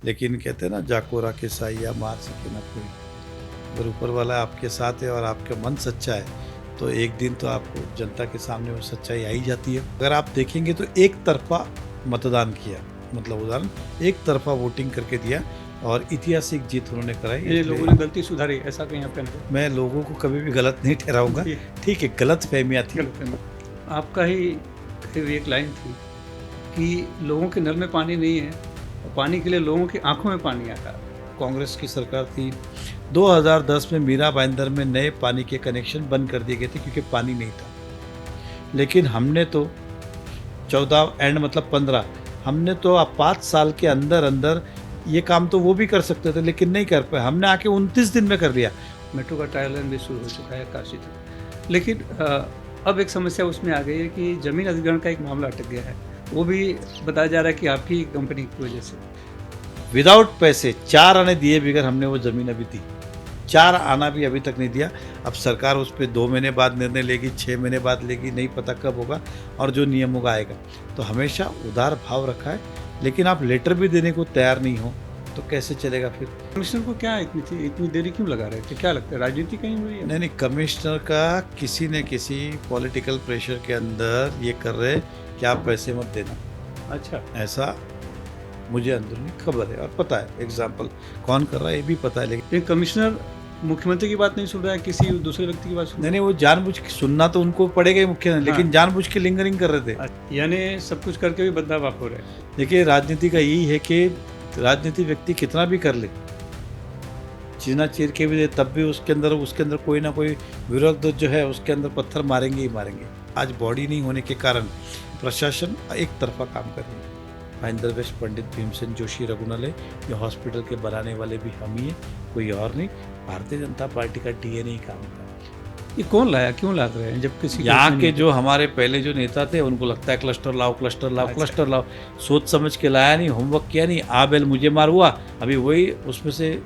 लेकिन कहते हैं ना, जाकोरा के साइया मार सके ना कोई। अगर ऊपर वाला आपके साथ है और आपका मन सच्चा है तो एक दिन तो आपको जनता के सामने वो सच्चाई आ ही जाती है। अगर आप देखेंगे तो एक तरफा मतदान किया, मतलब उदाहरण एक तरफा वोटिंग करके दिया और ऐतिहासिक जीत उन्होंने कराई। ये लोगों ने गलती सुधारी, ऐसा कहीं आप कहना चाहते मैं लोगों को कभी भी गलत नहीं ठहराऊंगा। हैं? ठीक है, गलत फहमियाँ थी। आपका ही फिर एक लाइन थी कि लोगों के नल में पानी नहीं है और पानी के लिए लोगों की आंखों में पानी आता है। कांग्रेस की सरकार थी, 2010 में मीरा भाईंदर में नए पानी के कनेक्शन बंद कर दिए गए थे क्योंकि पानी नहीं था। लेकिन हमने तो 14 एंड मतलब 15, हमने तो अब 5 साल के अंदर अंदर ये काम तो वो भी कर सकते थे लेकिन नहीं कर पाए। हमने आके 29 दिन में कर लिया। मेट्रो का ट्रायल रन भी शुरू हो चुका है काशी तक। लेकिन अब एक समस्या उसमें आ गई है कि जमीन अधिग्रहण का एक मामला अटक गया है। वो भी बताया जा रहा है कि आपकी कंपनी की वजह से। विदाउट पैसे 4 आने दिए बगैर हमने वो ज़मीन अभी दी, 4 आना भी अभी तक नहीं दिया। अब सरकार उस पर 2 महीने बाद निर्णय लेगी, 6 महीने बाद लेगी, नहीं पता कब होगा और जो नियम होगा आएगा। तो हमेशा उदार भाव रखा है, लेकिन आप लेटर भी देने को तैयार नहीं हो तो कैसे चलेगा फिर। कमिश्नर को क्या इतनी देरी क्यों लगा रहे थे? क्या लगता है, राजनीति कहीं हुई है? नहीं, कमिश्नर का किसी न किसी पॉलिटिकल प्रेशर के अंदर ये कर रहे कि आप पैसे मत देना, अच्छा, ऐसा मुझे अंदरूनी खबर है और पता है। एग्जाम्पल कौन कर रहा है ये भी पता है। लेकिन कमिश्नर मुख्यमंत्री की बात नहीं सुन रहा है, किसी दूसरे व्यक्ति की बात सुन नहीं, वो जानबूझ के सुनना तो उनको पड़ेगा ही मुख्य, लेकिन हाँ। जानबूझ के लिंगरिंग कर रहे थे। यानी सब कुछ करके भी बदनाम आप हो रहे हैं। देखिए, राजनीति का यही है कि राजनीति व्यक्ति कितना भी कर ले, चीना चीर के भी दे, तब भी उसके अंदर कोई ना कोई विरोध जो है उसके अंदर पत्थर मारेंगे ही मारेंगे। आज बॉडी नहीं होने के कारण प्रशासन एक तरफा काम कर रही है। भाईंदर वेस्ट पंडित भीमसेन जोशी रघुनालय, ये हॉस्पिटल के बनाने वाले भी हम ही हैं, कोई और नहीं। भारतीय जनता पार्टी का डीएनए ही काम कर रहा है। ये कौन लाया, क्यों ला रहे हैं जब किसी यहाँ के जो हमारे पहले जो नेता थे उनको लगता है क्लस्टर लाओ क्लस्टर लाओ अच्छा। क्लस्टर लाओ, सोच समझ के लाया नहीं, होमवर्क किया नहीं, आ बेल मुझे मार हुआ। अभी वही उसमें से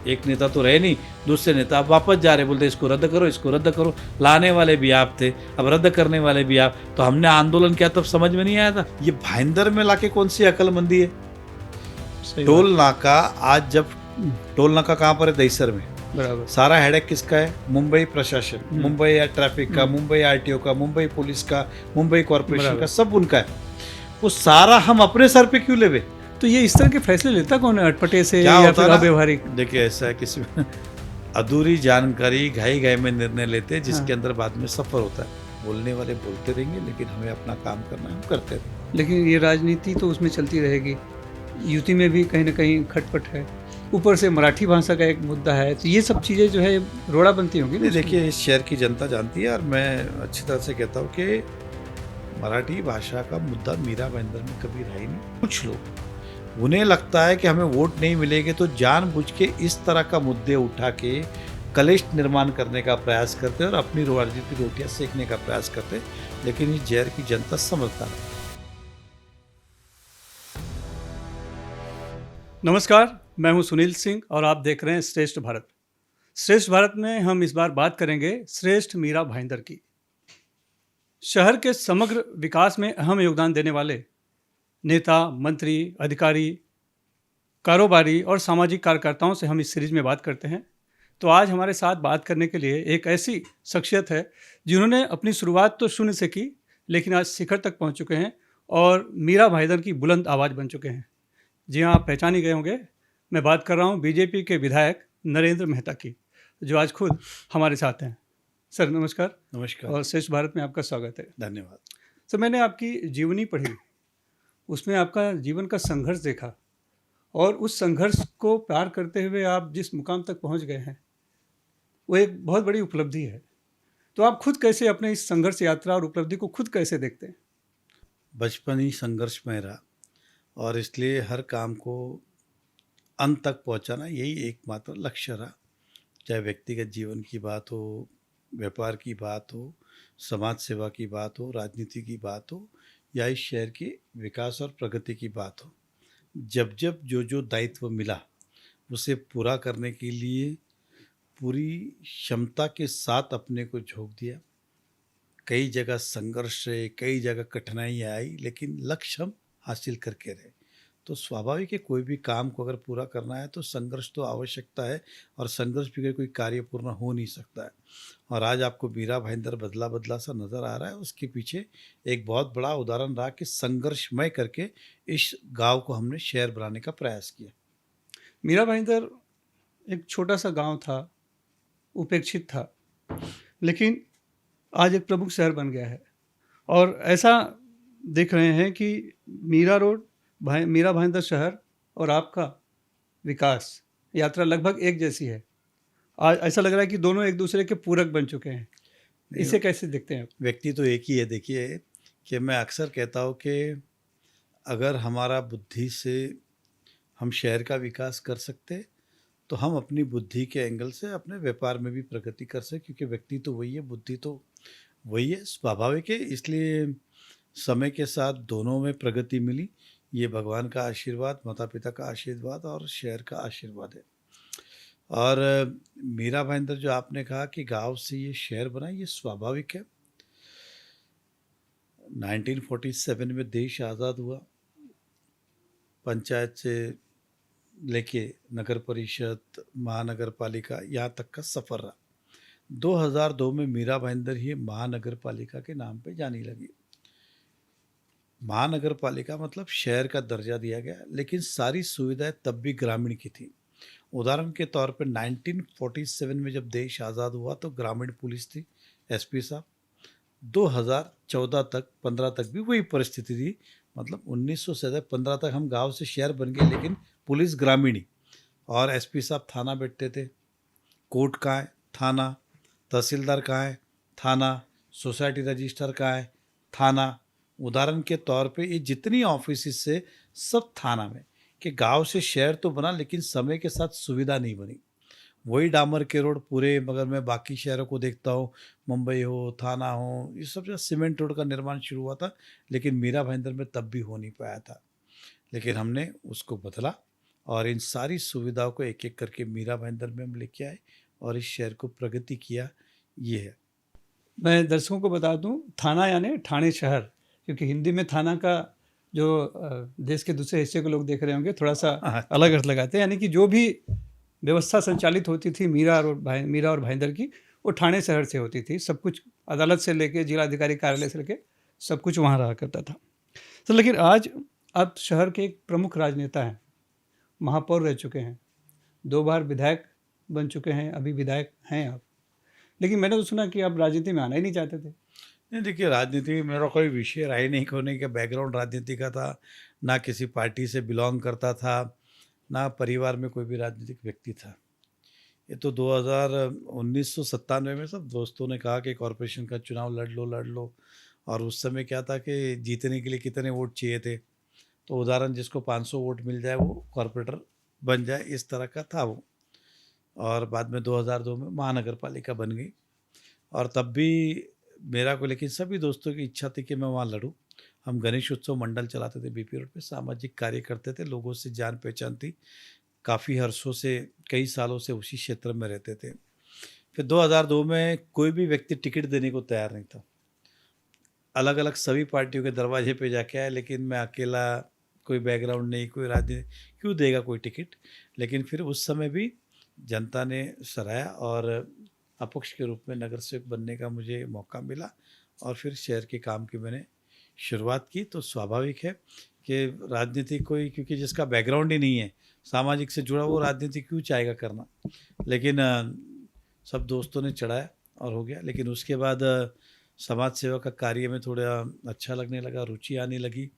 एक नेता तो रहे नहीं, दूसरे नेता अब वापस जा रहे, बोलते इसको रद्द करो, इसको रद्द करो। लाने वाले भी आप थे, अब रद्द करने वाले भी आप। तो हमने आंदोलन किया तब समझ में नहीं आया था। ये भाईंदर में लाके कौन सी अकलमंदी है। टोल नाका, आज जब टोल नाका कहाँ पर है, दहीसर में। बराबर। सारा हेडेक किसका है? मुंबई प्रशासन, मुंबई ट्रैफिक का, मुंबई आरटीओ का, मुंबई पुलिस का, मुंबई कॉर्पोरेशन का, सब उनका है। वो सारा हम अपने सर पे क्यों लेवे? तो ये इस तरह के फैसले लेता कौन है, अटपटे से क्या या होता फिर ना, अव्यवहारिक? देखिए ऐसा है, किसी में अधूरी जानकारी घाई घाई में निर्णय लेते हैं जिसके अंदर बाद में सफर होता है। बोलने वाले बोलते रहेंगे, लेकिन हमें अपना काम करना है, हम करते रहेंगे। लेकिन ये राजनीति तो उसमें चलती रहेगी। यूटी में भी कहीं ना कहीं खटपट है, ऊपर से मराठी भाषा का एक मुद्दा है, तो ये सब चीज़ें जो है रोड़ा बनती होंगी ना। देखिए, इस शहर की जनता जानती है और मैं अच्छी तरह से कहता हूँ कि मराठी भाषा का मुद्दा मीरा भाईंदर में कभी रहा ही नहीं। कुछ लोग, उन्हें लगता है कि हमें वोट नहीं मिलेंगे तो जानबूझ के इस तरह का मुद्दे उठा के कलेश निर्माण करने का प्रयास करते हैं और अपनी राजनीतिक रोटियां सेकने का प्रयास करते हैं। लेकिन इस जहर की जनता समझता है। नमस्कार, मैं हूं सुनील सिंह और आप देख रहे हैं श्रेष्ठ भारत। श्रेष्ठ भारत में हम इस बार बात करेंगे श्रेष्ठ मीरा भाईंदर की। शहर के समग्र विकास में अहम योगदान देने वाले नेता, मंत्री, अधिकारी, कारोबारी और सामाजिक कार्यकर्ताओं से हम इस सीरीज में बात करते हैं। तो आज हमारे साथ बात करने के लिए एक ऐसी शख्सियत है जिन्होंने अपनी शुरुआत तो शून्य से की, लेकिन आज शिखर तक पहुंच चुके हैं और मीरा भाईंदर की बुलंद आवाज़ बन चुके हैं। जी हाँ, आप पहचान ही गए होंगे, मैं बात कर रहा हूँ बीजेपी के विधायक नरेंद्र मेहता की, जो आज खुद हमारे साथ हैं। सर नमस्कार। नमस्कार और श्रेष्ठ भारत में आपका स्वागत है। धन्यवाद। सर, मैंने आपकी जीवनी पढ़ी, उसमें आपका जीवन का संघर्ष देखा और उस संघर्ष को पार करते हुए आप जिस मुकाम तक पहुंच गए हैं वो एक बहुत बड़ी उपलब्धि है। तो आप खुद कैसे अपने इस संघर्ष यात्रा और उपलब्धि को खुद कैसे देखते हैं? बचपन ही संघर्षमय रहा और इसलिए हर काम को अंत तक पहुंचाना यही एकमात्र लक्ष्य रहा। चाहे व्यक्तिगत जीवन की बात हो, व्यापार की बात हो, समाज सेवा की बात हो, राजनीति की बात हो, या इस शहर के विकास और प्रगति की बात हो। जब जब जो दायित्व मिला उसे पूरा करने के लिए पूरी क्षमता के साथ अपने को झोंक दिया। कई जगह संघर्ष रहे, कई जगह कठिनाइयाँ आई, लेकिन लक्ष्य हम हासिल करके रहे। तो स्वाभाविक है कोई भी काम को अगर पूरा करना है तो संघर्ष तो आवश्यकता है, और संघर्ष बगैर कोई कार्य पूर्ण हो नहीं सकता है। और आज आपको मीरा भाईंदर बदला बदला सा नज़र आ रहा है, उसके पीछे एक बहुत बड़ा उदाहरण रहा कि संघर्षमय करके इस गाँव को हमने शहर बनाने का प्रयास किया। मीरा भाईंदर एक छोटा सा गांव था, उपेक्षित था, लेकिन आज एक प्रमुख शहर बन गया है। और ऐसा देख रहे हैं कि मीरा रोड, मीरा भाईंदर शहर और आपका विकास यात्रा लगभग एक जैसी है। आज ऐसा लग रहा है कि दोनों एक दूसरे के पूरक बन चुके हैं। इसे कैसे देखते हैं आप? व्यक्ति तो एक ही है। देखिए कि मैं अक्सर कहता हूँ कि अगर हमारा बुद्धि से हम शहर का विकास कर सकते, तो हम अपनी बुद्धि के एंगल से अपने व्यापार में भी प्रगति कर सकते, क्योंकि व्यक्ति तो वही है, बुद्धि तो वही है, स्वाभाविक है। इसलिए समय के साथ दोनों में प्रगति मिली। ये भगवान का आशीर्वाद, माता पिता का आशीर्वाद और शहर का आशीर्वाद है। और मीरा भाईंदर जो आपने कहा कि गांव से ये शहर बना, ये स्वाभाविक है। 1947 में देश आज़ाद हुआ, पंचायत से लेके नगर परिषद, महानगर पालिका, यहाँ तक का सफ़र रहा। 2002 में मीरा भाईंदर ही महानगर पालिका के नाम पे जानी लगी। महानगर पालिका मतलब शहर का दर्जा दिया गया, लेकिन सारी सुविधाएं तब भी ग्रामीण की थी। उदाहरण के तौर पे 1947 में जब देश आज़ाद हुआ तो ग्रामीण पुलिस थी, एसपी साहब। 2014 तक, 15 तक भी वही परिस्थिति थी। मतलब 1900 से 15 तक हम गांव से शहर बन गए, लेकिन पुलिस ग्रामीणी, और एसपी साहब थाना बैठते थे। कोर्ट कहाँ है? थाना। तहसीलदार कहाँ है? थाना। सोसाइटी रजिस्टर कहाँ है? थाना। उदाहरण के तौर पे ये जितनी ऑफिस से सब थाना में, कि गांव से शहर तो बना लेकिन समय के साथ सुविधा नहीं बनी। वही डामर के रोड पूरे, मगर मैं बाकी शहरों को देखता हूँ, मुंबई हो, थाना हो, ये सब जो सीमेंट रोड का निर्माण शुरू हुआ था, लेकिन मीरा भाईंदर में तब भी हो नहीं पाया था। लेकिन हमने उसको बदला और इन सारी सुविधाओं को एक एक करके मीरा भाईंदर में हम लेके आए और इस शहर को प्रगति किया। ये है। मैं दर्शकों को बता दूं, थाना यानी ठाणे शहर, क्योंकि हिंदी में थाना का जो देश के दूसरे हिस्से के लोग देख रहे होंगे थोड़ा सा अलग अर्थ लगाते हैं। यानी कि जो भी व्यवस्था संचालित होती थी मीरा और भाईंदर की, वो ठाणे शहर से होती थी। सब कुछ अदालत से लेके जिलाधिकारी कार्यालय से लेके सब कुछ वहाँ रहा करता था। तो लेकिन आज आप शहर के एक प्रमुख राजनेता हैं, महापौर रह चुके हैं, 2 बार विधायक बन चुके हैं, अभी विधायक हैं आप। लेकिन मैंने तो सुना कि आप राजनीति में आना ही नहीं चाहते थे। नहीं, देखिए राजनीति में मेरा कोई विषय रहा ही नहीं, होने का बैकग्राउंड राजनीति का था, ना किसी पार्टी से बिलोंग करता था, ना परिवार में कोई भी राजनीतिक व्यक्ति था। ये तो 1997 में सब दोस्तों ने कहा कि कॉरपोरेशन का चुनाव लड़ लो। और उस समय क्या था कि जीतने के लिए कितने वोट चाहिए थे, तो उदाहरण जिसको 500 वोट मिल जाए वो कॉरपोरेटर बन जाए, इस तरह का था वो। और बाद में 2002 में महानगर पालिका बन गई। और तब भी मेरा को, लेकिन सभी दोस्तों की इच्छा थी कि मैं वहाँ लड़ूँ। हम गणेश उत्सव मंडल चलाते थे बीपी रोड पे, सामाजिक कार्य करते थे, लोगों से जान पहचान थी, काफ़ी हर्षों से, कई सालों से उसी क्षेत्र में रहते थे। फिर 2002 में कोई भी व्यक्ति टिकट देने को तैयार नहीं था। अलग अलग सभी पार्टियों के दरवाजे पे जाके आए, लेकिन मैं अकेला, कोई बैकग्राउंड नहीं, कोई राजनीति, क्यों देगा कोई टिकट। लेकिन फिर उस समय भी जनता ने सराहा और अपक्ष के रूप में नगर सेवक बनने का मुझे मौका मिला और फिर शहर के काम की मैंने शुरुआत की। तो स्वाभाविक है कि राजनीति कोई, क्योंकि जिसका बैकग्राउंड ही नहीं है सामाजिक से जुड़ा, वो राजनीति क्यों चाहेगा करना। लेकिन सब दोस्तों ने चढ़ाया और हो गया। लेकिन उसके बाद समाज सेवा का कार्य में थोड़ा अच्छा लगने लगा, रुचि आने लगी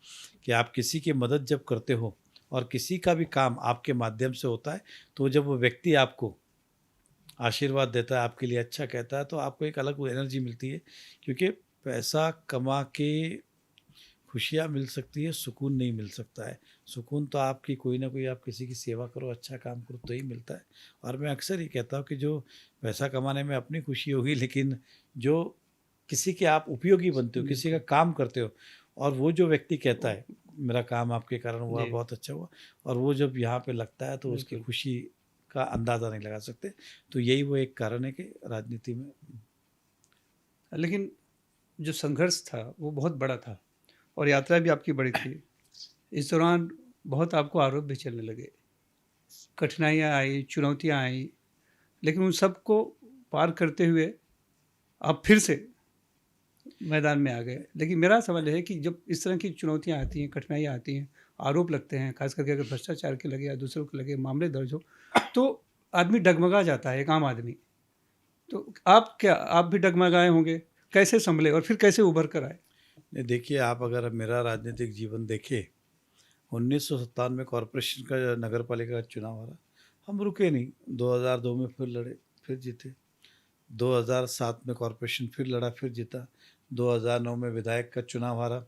कि आप किसी की मदद जब करते हो और किसी का भी काम आपके माध्यम से होता है, तो जब वो व्यक्ति आपको आशीर्वाद देता है, आपके लिए अच्छा कहता है, तो आपको एक अलग एनर्जी मिलती है। क्योंकि पैसा कमा के खुशियाँ मिल सकती है, सुकून नहीं मिल सकता है। सुकून तो आपकी कोई ना कोई, आप किसी की सेवा करो, अच्छा काम करो तो ही मिलता है। और मैं अक्सर ये कहता हूँ कि जो पैसा कमाने में अपनी खुशी होगी, लेकिन जो किसी के आप उपयोगी बनते हो, किसी का काम करते हो, और वो जो व्यक्ति कहता है मेरा काम आपके कारण हुआ, बहुत अच्छा हुआ, और वो जब यहाँ पे लगता है तो उसकी खुशी का अंदाज़ा नहीं लगा सकते। तो यही वो एक कारण है कि राजनीति में। लेकिन जो संघर्ष था वो बहुत बड़ा था और यात्रा भी आपकी बड़ी थी। इस दौरान बहुत आपको आरोप भी चलने लगे, कठिनाइयाँ आई, चुनौतियाँ आई, लेकिन उन सबको पार करते हुए आप फिर से मैदान में आ गए। लेकिन मेरा सवाल है कि जब इस तरह की चुनौतियाँ आती हैं, कठिनाइयाँ आती हैं, आरोप लगते हैं, खास करके अगर भ्रष्टाचार के लगे या दूसरों के लगे मामले दर्ज हो, तो आदमी डगमगा जाता है, एक आम आदमी। तो आप भी डगमगाए होंगे, कैसे संभले और फिर कैसे उभर कर आए? नहीं, देखिए, आप अगर मेरा राजनीतिक जीवन देखें, 1957 में कॉरपोरेशन का नगर पालिका का चुनाव आ रहा, हम रुके नहीं, 2002 में फिर लड़े, फिर जीते, 2007 में कॉरपोरेशन फिर लड़ा, फिर जीता, 2009 में विधायक का चुनाव हारा,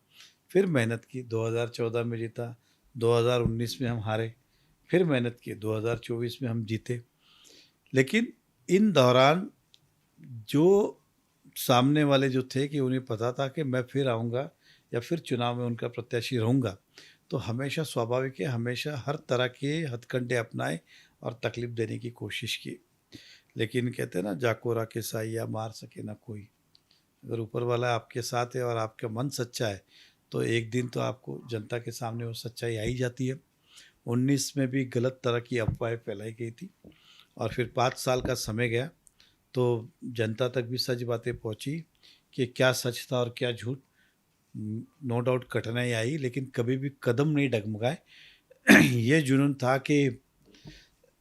फिर मेहनत की, 2014 में जीता, 2019 में हम हारे, फिर मेहनत की, 2024 में हम जीते। लेकिन इन दौरान जो सामने वाले जो थे कि उन्हें पता था कि मैं फिर आऊँगा या फिर चुनाव में उनका प्रत्याशी रहूँगा, तो हमेशा स्वाभाविक है, हमेशा हर तरह के हथकंडे अपनाए और तकलीफ़ देने की कोशिश की। लेकिन कहते हैं ना, जाको राखे साइया मार सके ना कोई। अगर ऊपर वाला आपके साथ है और आपका मन सच्चा है, तो एक दिन तो आपको जनता के सामने वो सच्चाई आ ही जाती है। 19 में भी गलत तरह की अफवाहें फैलाई गई थी और फिर 5 साल का समय गया, तो जनता तक भी सच बातें पहुंची कि क्या सच था और क्या झूठ। नो डाउट कठिनाई आई, लेकिन कभी भी कदम नहीं डगमगाए। ये जुनून था कि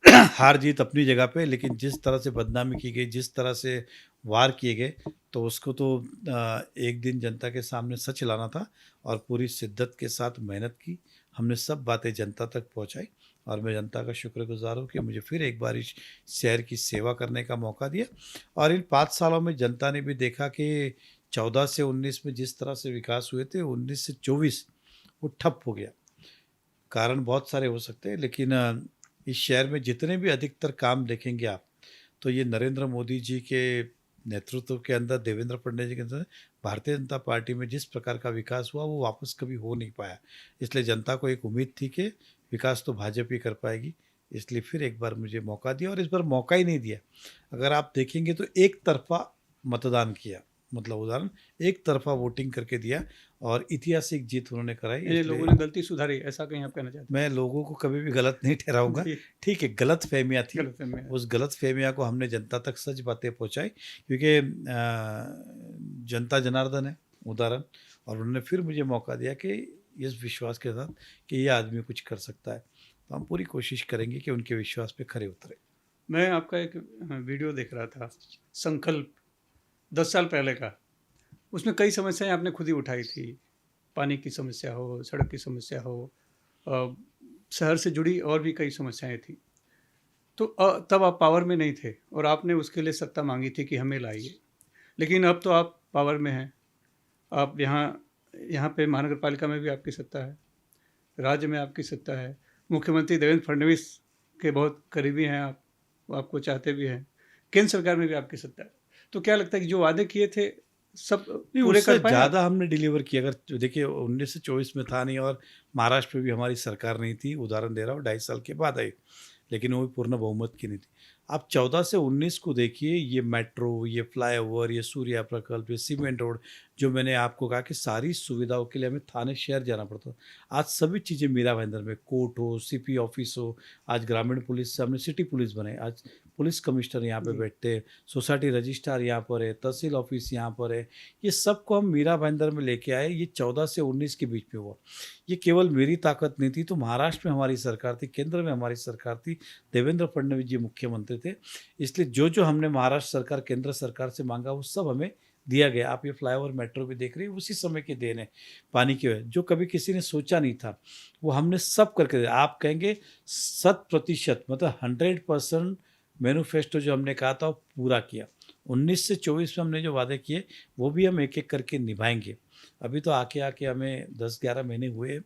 हार जीत अपनी जगह पे, लेकिन जिस तरह से बदनामी की गई, जिस तरह से वार किए गए, तो उसको तो एक दिन जनता के सामने सच लाना था और पूरी शिद्दत के साथ मेहनत की। हमने सब बातें जनता तक पहुंचाई और मैं जनता का शुक्रगुजार हूँ कि मुझे फिर एक बार इस शहर की सेवा करने का मौका दिया। और इन 5 सालों में जनता ने भी देखा कि 14 से 19 में जिस तरह से विकास हुए थे, 19 से 24 वो ठप हो गया। कारण बहुत सारे हो सकते हैं, लेकिन इस शहर में जितने भी अधिकतर काम देखेंगे आप, तो ये नरेंद्र मोदी जी के नेतृत्व के अंदर, देवेंद्र फडणवीस जी के अंदर, भारतीय जनता पार्टी में जिस प्रकार का विकास हुआ वो वापस कभी हो नहीं पाया। इसलिए जनता को एक उम्मीद थी कि विकास तो भाजपा ही कर पाएगी, इसलिए फिर एक बार मुझे मौका दिया और इस बार मौका ही नहीं दिया। अगर आप देखेंगे तो एक तरफा मतदान किया, मतलब उदाहरण, एक तरफा वोटिंग करके दिया और ऐतिहासिक जीत उन्होंने कराई। यानी लोगों इसलिए ने गलती सुधारी, ऐसा कहीं आप कहना चाहते मैं लोगों को कभी भी गलत नहीं हैं? ठहराऊँगा। जी, ठीक है, गलतफ़हमियाँ थी, गलतफ़हमी में। उस गलतफ़हमियाँ को हमने जनता तक सच बातें पहुँचाई, क्योंकि जनता जनार्दन है, उदाहरण। और उन्होंने फिर मुझे मौका दिया कि इस विश्वास के साथ कि ये आदमी कुछ कर सकता है। तो हम पूरी कोशिश करेंगे कि उनके विश्वास पे खरे उतरें। मैं आपका एक वीडियो देख रहा था, संकल्प 10 साल पहले का। उसमें कई समस्याएँ आपने खुद ही उठाई थी। पानी की समस्या हो, सड़क की समस्या हो, अ, शहर से जुड़ी और भी कई समस्याएँ थी। तो तब आप पावर में नहीं थे और आपने उसके लिए सत्ता माँगी थी कि हमें लाइए। लेकिन अब तो आप पावर में हैं। आप यहाँ यहाँ पे महानगर पालिका में भी आपकी सत्ता है, राज्य में आपकी सत्ता है। मुख्यमंत्री देवेंद्र फडणवीस के बहुत करीबी हैं आप, वो आपको चाहते भी हैं। केंद्र सरकार में भी आपकी सत्ता है। तो क्या लगता है कि जो वादे किए थे, सब नहीं, पूरे उससे कर पाएँ आप? ज़्यादा हमने डिलीवर किया। अगर जो देखिए, 19 से 24 में था नहीं और महाराष्ट्र में भी हमारी सरकार नहीं थी, उदाहरण दे रहा हूँ, 2.5 साल के बाद आई, लेकिन वो भी पूर्ण बहुमत की नहीं थी। आप 14 से 19 को देखिए, ये मेट्रो, ये फ्लाईओवर, ये सूर्या प्रकल्प, ये सीमेंट रोड, जो मैंने आपको कहा कि सारी सुविधाओं के लिए हमें थाने शहर जाना पड़ता था। आज सभी चीज़ें मीरा भाईंदर में, कोर्ट हो, सीपी ऑफिस हो, आज ग्रामीण पुलिस से हमने सिटी पुलिस बनाई, आज पुलिस कमिश्नर यहाँ पे जी। बैठते हैं, सोसाइटी रजिस्ट्रार यहाँ पर है, तहसील ऑफिस यहाँ पर है। ये सब को हम मीरा भाईंदर में लेके आए। ये 14 से 19 के बीच में हुआ। ये केवल मेरी ताकत नहीं थी, तो महाराष्ट्र में हमारी सरकार थी, केंद्र में हमारी सरकार थी, देवेंद्र फडणवीस जी मुख्यमंत्री थे। इसलिए जो जो हमने महाराष्ट्र सरकार, केंद्र सरकार से मांगा, वो सब हमें दिया गया। आप ये फ्लाईओवर, मेट्रो भी देख रहे हैं, उसी समय की देन है, पानी की वजह, जो कभी किसी ने सोचा नहीं था, वो हमने सब करके दिया। आप कहेंगे 100%, मतलब 100% मैनिफेस्टो जो हमने कहा था वो पूरा किया। 19 से 24 में हमने जो वादे किए, वो भी हम एक एक करके निभाएंगे। अभी तो आके आके हमें 10-11 महीने हुए।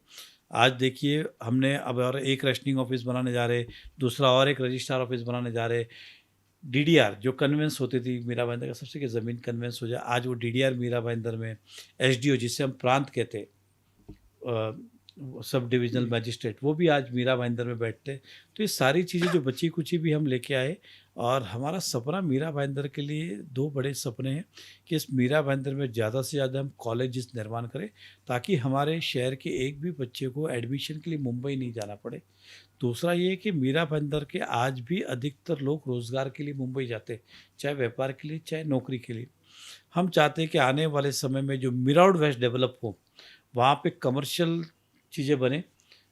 आज देखिए, हमने अब और एक रजिस्ट्रिंग ऑफिस बनाने जा रहे, दूसरा और एक रजिस्ट्रार ऑफिस बनाने जा रहे। डीडीआर जो कन्वेंस होती थी मीरा भाईंदर का, सबसे कि ज़मीन कन्वेंस हो जाए, आज वो डीडीआर मीरा भाईंदर में। एसडीओ जिसे हम प्रांत कहते हैं, सब डिविजनल जी। मजिस्ट्रेट, वो भी आज मीरा भाईंदर में बैठते हैं। तो ये सारी चीज़ें जो बची कुची भी हम लेके आए और हमारा सपना मीरा भाईंदर के लिए दो बड़े सपने हैं कि इस मीरा भाईंदर में ज़्यादा से ज़्यादा हम कॉलेजेस निर्माण करें ताकि हमारे शहर के एक भी बच्चे को एडमिशन के लिए मुंबई नहीं जाना पड़े। दूसरा ये है कि मीरा भाईंदर के आज भी अधिकतर लोग रोज़गार के लिए मुंबई जाते हैं, चाहे व्यापार के लिए चाहे नौकरी के लिए। हम चाहते हैं कि आने वाले समय में जो मीराउड वेस्ट डेवलप हो, वहाँ पे कमर्शियल चीज़ें बने,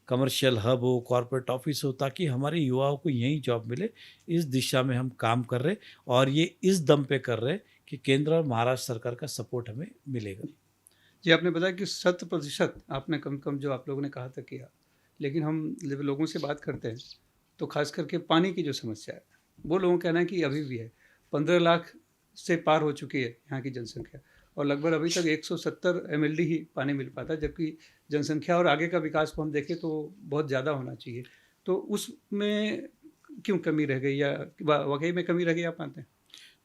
कमर्शियल हब हो, कॉर्पोरेट ऑफिस हो, ताकि हमारे युवाओं को यहीं जॉब मिले। इस दिशा में हम काम कर रहे, और ये इस दम पे कर रहे कि केंद्र और महाराष्ट्र सरकार का सपोर्ट हमें मिलेगा। जी, आपने बताया कि 100% आपने कम जो आप लोगों ने कहा था किया, लेकिन हम जब लोगों से बात करते हैं तो खास करके पानी की जो समस्या है, वो लोगों का कहना है कि अभी भी है। 15 लाख से पार हो चुकी है यहाँ की जनसंख्या, और लगभग अभी तक 170 एमएलडी ही पानी मिल पाता है, जबकि जनसंख्या और आगे का विकास को हम देखें तो बहुत ज़्यादा होना चाहिए। तो उसमें क्यों कमी रह गई, या वाकई में कमी रह गई, आप मानते हैं?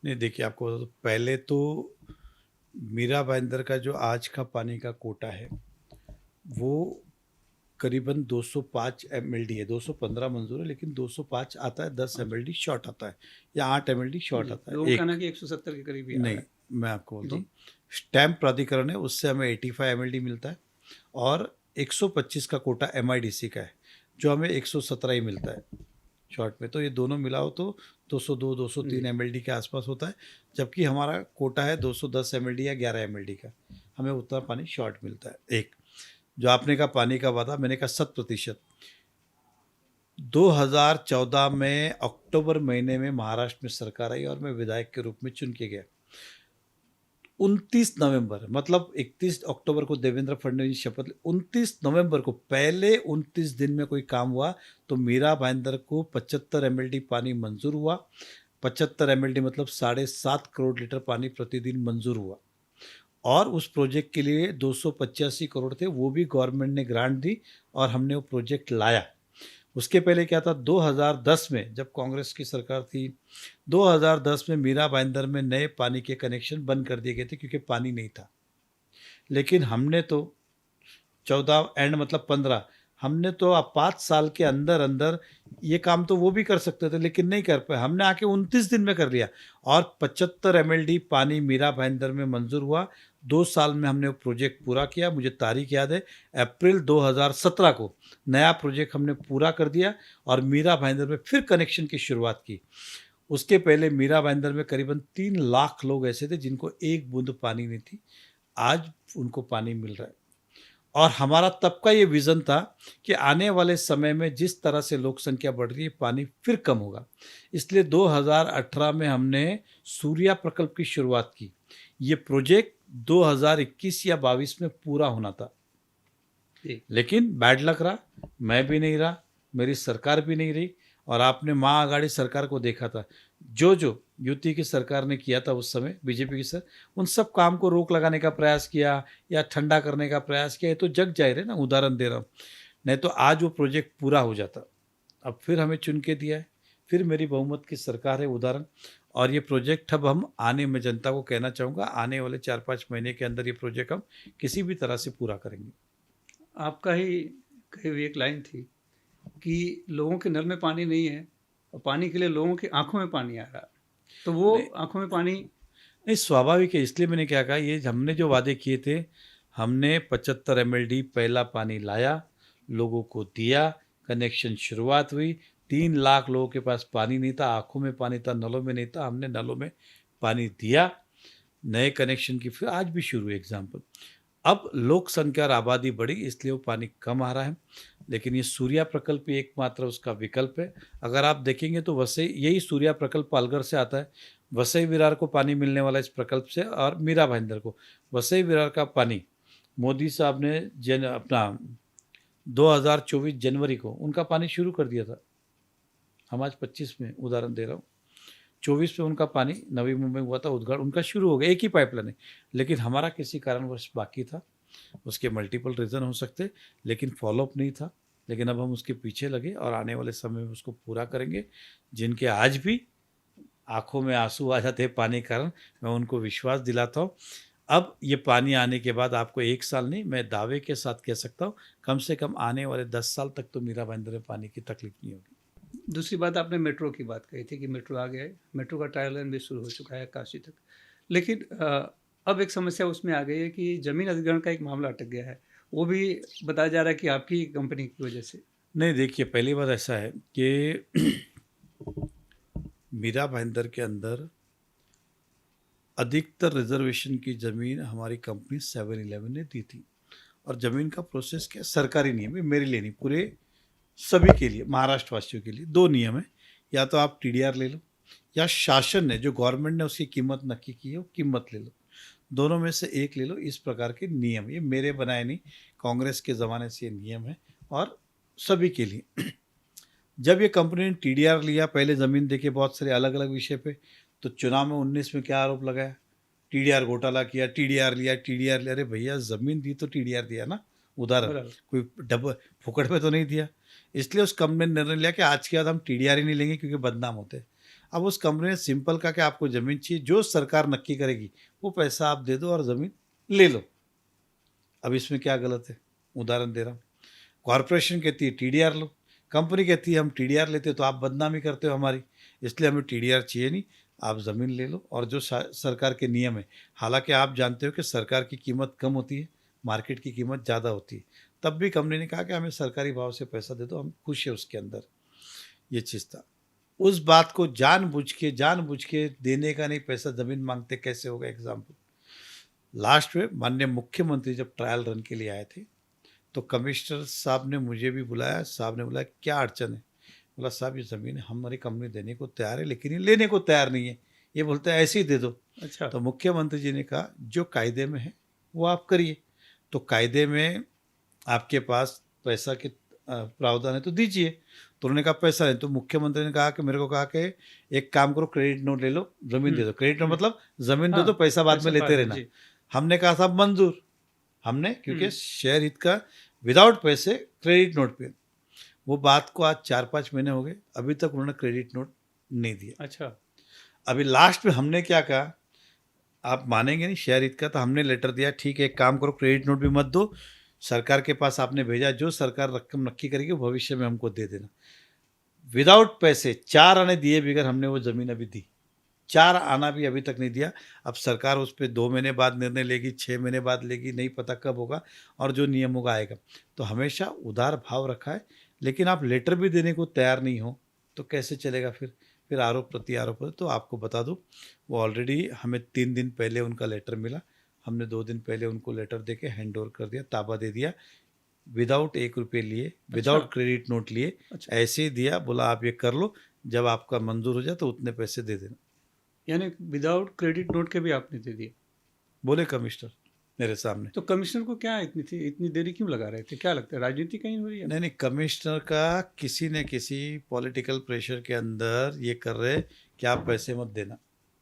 नहीं, देखिए, आपको बता दूं, पहले तो मीरा भाईंदर का जो आज का पानी का कोटा है, वो करीबन 205 एमएलडी है। 215 मंजूर है, लेकिन 205 आता है, 10 एमएलडी शॉर्ट आता है, या 8 एमएलडी शॉर्ट जी, आता है। लोगों का एक कहना है कि 170 के करीब ही आ रहा नहीं, है। मैं आपको बोलता जी। हूँ, स्टैम्प प्राधिकरण है, उससे हमें 85 एमएलडी मिलता है, और 125 का कोटा एमआईडीसी का है, जो हमें 117 ही मिलता है शॉर्ट में। तो ये दोनों मिलाओ तो 202 203 जी। एमएलडी के आसपास होता है, जबकि हमारा कोटा है 210 एमएलडी या 11 एमएलडी का। हमें उतना पानी शॉर्ट मिलता है। एक जो आपने कहा पानी का वादा, मैंने कहा 100%। 2014 में अक्टूबर महीने में महाराष्ट्र में सरकार आई और मैं विधायक के रूप में चुन के गया। 29 नवंबर, मतलब 31 अक्टूबर को देवेंद्र फडणवीस शपथ ली, 29 नवंबर को पहले 29 दिन में कोई काम हुआ तो मीरा भाईंदर को 75 एमएलडी पानी मंजूर हुआ। 75 एमएलडी मतलब 7.5 करोड़ लीटर पानी प्रतिदिन मंजूर हुआ, और उस प्रोजेक्ट के लिए 285 करोड़ थे, वो भी गवर्नमेंट ने ग्रांट दी और हमने वो प्रोजेक्ट लाया। उसके पहले क्या था, 2010 में जब कांग्रेस की सरकार थी, 2010 में मीरा भाईंदर में नए पानी के कनेक्शन बंद कर दिए गए थे क्योंकि पानी नहीं था। लेकिन हमने तो 14 एंड मतलब 15, हमने तो अब 5 साल के अंदर अंदर ये काम तो वो भी कर सकते थे, लेकिन नहीं कर पाए। हमने आके 29 दिन में कर लिया, और 75 एमएलडी पानी मीरा भाईंदर में मंजूर हुआ। 2 साल में हमने वो प्रोजेक्ट पूरा किया। मुझे तारीख याद है, अप्रैल 2017 को नया प्रोजेक्ट हमने पूरा कर दिया और मीरा भाईंदर में फिर कनेक्शन की शुरुआत की। उसके पहले मीरा भाईंदर में करीबन 3 लाख लोग ऐसे थे जिनको एक बूंद पानी नहीं थी। आज उनको पानी मिल रहा है, और हमारा तब का ये विज़न था कि आने वाले समय में जिस तरह से लोक संख्या बढ़ रही है, पानी फिर कम होगा। इसलिए 2018 में हमने सूर्या प्रकल्प की शुरुआत की। ये प्रोजेक्ट 2021 या 22 में पूरा होना था, जी। लेकिन बैड लक रहा, मैं भी नहीं रहा, मेरी सरकार भी नहीं रही, और आपने महाअघाड़ी सरकार को देखा था, जो जो युति की सरकार ने किया था उस समय, बीजेपी की सर, उन सब काम को रोक लगाने का प्रयास किया या ठंडा करने का प्रयास किया। ये तो जग जाहिर है ना, उदाहरण दे रहा हूँ, नहीं तो आज वो प्रोजेक्ट पूरा हो जाता। अब फिर हमें चुन के दिया है, फिर मेरी बहुमत की सरकार है, उदाहरण। और ये प्रोजेक्ट अब हम आने में, जनता को कहना चाहूँगा, आने वाले 4-5 महीने के अंदर ये प्रोजेक्ट हम किसी भी तरह से पूरा करेंगे। आपका ही कही हुई एक लाइन थी कि लोगों के नल में पानी नहीं है, और पानी के लिए लोगों की आंखों में पानी आ रहा है। तो वो नहीं, आंखों में पानी। नहीं, स्वाभाविक है। इसलिए मैंने क्या कहा, ये हमने जो वादे किए थे, हमने 75 एमएलडी पहला पानी लाया, लोगों को दिया, कनेक्शन शुरुआत हुई। 3 लाख लोगों के पास पानी नहीं था, आंखों में पानी था, नलों में नहीं था, हमने नलों में पानी दिया। नए कनेक्शन की फिर आज भी शुरू है एग्जाम्पल। अब लोक संख्या और आबादी बढ़ी, इसलिए वो पानी कम आ रहा है, लेकिन ये सूर्या प्रकल्प ही एकमात्र उसका विकल्प है। अगर आप देखेंगे तो वसई, यही सूर्या प्रकल्प पालघर से आता है। वसई विरार को पानी मिलने वाला इस प्रकल्प से, और मीरा भाईंदर को। वसई विरार का पानी मोदी साहब ने अपना 2024 जनवरी को उनका पानी शुरू कर दिया था। हम आज 25 में उदाहरण दे रहा हूँ, 24 में उनका पानी नवी मुंबई हुआ था उद्घाटन, उनका शुरू हो गया, एक ही पाइपलाइन है। लेकिन हमारा किसी कारणवश बाकी था, उसके मल्टीपल रीज़न हो सकते, लेकिन फॉलोअप नहीं था। लेकिन अब हम उसके पीछे लगे और आने वाले समय में उसको पूरा करेंगे। जिनके आज भी आंखों में आंसू आ जाते हैं पानी के कारण, मैं उनको विश्वास दिलाता हूँ, अब ये पानी आने के बाद आपको 1 साल नहीं, मैं दावे के साथ कह सकता हूँ, कम से कम आने वाले 10 साल तक तो मीरा भाईंदर में पानी की तकलीफ नहीं होगी। दूसरी बात आपने मेट्रो की बात कही थी कि मेट्रो आ गया है, मेट्रो का ट्रायल रन भी शुरू हो चुका है काशी तक। लेकिन अब एक समस्या उसमें आ गई है कि ज़मीन अधिग्रहण का एक मामला अटक गया है। वो भी बताया जा रहा है कि आपकी कंपनी की वजह से। नहीं, देखिए, पहली बात ऐसा है कि मीरा भाईंदर के अंदर अधिकतर रिजर्वेशन की ज़मीन हमारी कंपनी 7-Eleven ने दी थी। और ज़मीन का प्रोसेस क्या है, सरकारी नियम है, मेरे लिए नहीं, पूरे सभी के लिए, महाराष्ट्र वासियों के लिए 2 नियम है। या तो आप टीडीआर ले लो, या शासन ने, जो गवर्नमेंट ने उसकी कीमत नक्की की है, वो कीमत ले लो। दोनों में से एक ले लो, इस प्रकार के नियम, ये मेरे बनाए नहीं, कांग्रेस के ज़माने से ये नियम है और सभी के लिए। जब ये कंपनी ने टीडीआर लिया, पहले ज़मीन देखे बहुत सारे अलग अलग विषय पे, तो चुनाव में 19 में क्या आरोप लगाया, टीडीआर घोटाला किया, टीडीआर लिया, टीडीआर लिया। अरे भैया, ज़मीन दी तो टीडीआर दिया ना, उधार, बराबर। कोई डब फुकड़ में तो नहीं दिया। इसलिए उस कंपनी ने निर्णय लिया कि आज के बाद हम टीडीआर ही नहीं लेंगे, क्योंकि बदनाम होते हैं। अब उस कंपनी ने सिंपल कहा कि आपको ज़मीन चाहिए, जो सरकार नक्की करेगी वो पैसा आप दे दो और ज़मीन ले लो। अब इसमें क्या गलत है, उदाहरण दे रहा हूँ। कॉरपोरेशन कहती है टीडीआर लो, कंपनी कहती है हम टीडीआर लेते हो तो आप बदनामी करते हो हमारी, इसलिए हमें टीडीआर चाहिए नहीं, आप ज़मीन ले लो। और जो सरकार के नियम है, हालांकि आप जानते हो कि सरकार की कीमत कम होती है, मार्केट की कीमत ज़्यादा होती है, तब भी कंपनी ने कहा कि हमें सरकारी भाव से पैसा दे दो, हम खुश है उसके अंदर। ये चीज़ था। उस बात को जानबूझ के देने का नहीं, पैसा ज़मीन मांगते कैसे होगा। एग्जाम्पल, लास्ट में माननीय मुख्यमंत्री जब ट्रायल रन के लिए आए थे, तो कमिश्नर साहब ने मुझे भी बुलाया, साहब ने बोला क्या अड़चन है। बोला साहब, ये ज़मीन हमारी कंपनी देने को तैयार है, लेकिन ये लेने को तैयार नहीं है, ये बोलते हैं ऐसे ही दे दो। अच्छा। तो मुख्यमंत्री जी ने कहा जो कायदे में है वो आप करिए, तो कायदे में आपके पास पैसा के प्रावधान है तो दीजिए। तो उन्होंने कहा पैसा नहीं, तो मुख्यमंत्री ने कहा कि मेरे को कहा कि एक काम करो, क्रेडिट नोट ले लो, ज़मीन दे दो। क्रेडिट नोट मतलब ज़मीन दे दो, पैसा बाद में लेते रहना। हमने कहा साहब मंजूर, हमने, क्योंकि शेयर हित का विदाउट पैसे क्रेडिट नोट पे। वो बात को आज 4-5 महीने हो गए, अभी तक उन्होंने क्रेडिट नोट नहीं दिया। अच्छा। अभी लास्ट में हमने क्या कहा, आप मानेंगे नहीं, शेयर हित का, तो हमने लेटर दिया, ठीक है एक काम करो, क्रेडिट नोट भी मत दो, सरकार के पास आपने भेजा, जो सरकार रकम नक्की करेगी भविष्य में हमको दे देना। विदाउट पैसे 4 आने दिए बगैर हमने वो ज़मीन अभी दी, 4 आना भी अभी तक नहीं दिया। अब सरकार उस पर 2 महीने बाद निर्णय लेगी, 6 महीने बाद लेगी, नहीं पता कब होगा, और जो नियम होगा आएगा। तो हमेशा उदार भाव रखा है, लेकिन आप लेटर भी देने को तैयार नहीं हो तो कैसे चलेगा फिर आरोप प्रति आरोप है। तो आपको बता दूं, वो ऑलरेडी हमें 3 दिन पहले उनका लेटर मिला, हमने 2 दिन पहले उनको लेटर दे के हैंड ओवर कर दिया, ताबा दे दिया, विदाउट 1 रुपये लिए, विदाउट क्रेडिट नोट लिए। अच्छा। ऐसे ही दिया, बोला आप ये कर लो, जब आपका मंजूर हो जाए तो उतने पैसे दे देना। यानी विदाउट क्रेडिट नोट के भी आपने दे दिए, बोले कमिश्नर मेरे सामने। तो कमिश्नर को क्या इतनी देरी क्यों लगा रहे थे, क्या लगता है राजनीति कहीं हो रही है? नहीं नहीं, कमिश्नर का किसी न किसी पॉलिटिकल प्रेशर के अंदर ये कर रहे कि आप पैसे मत देना,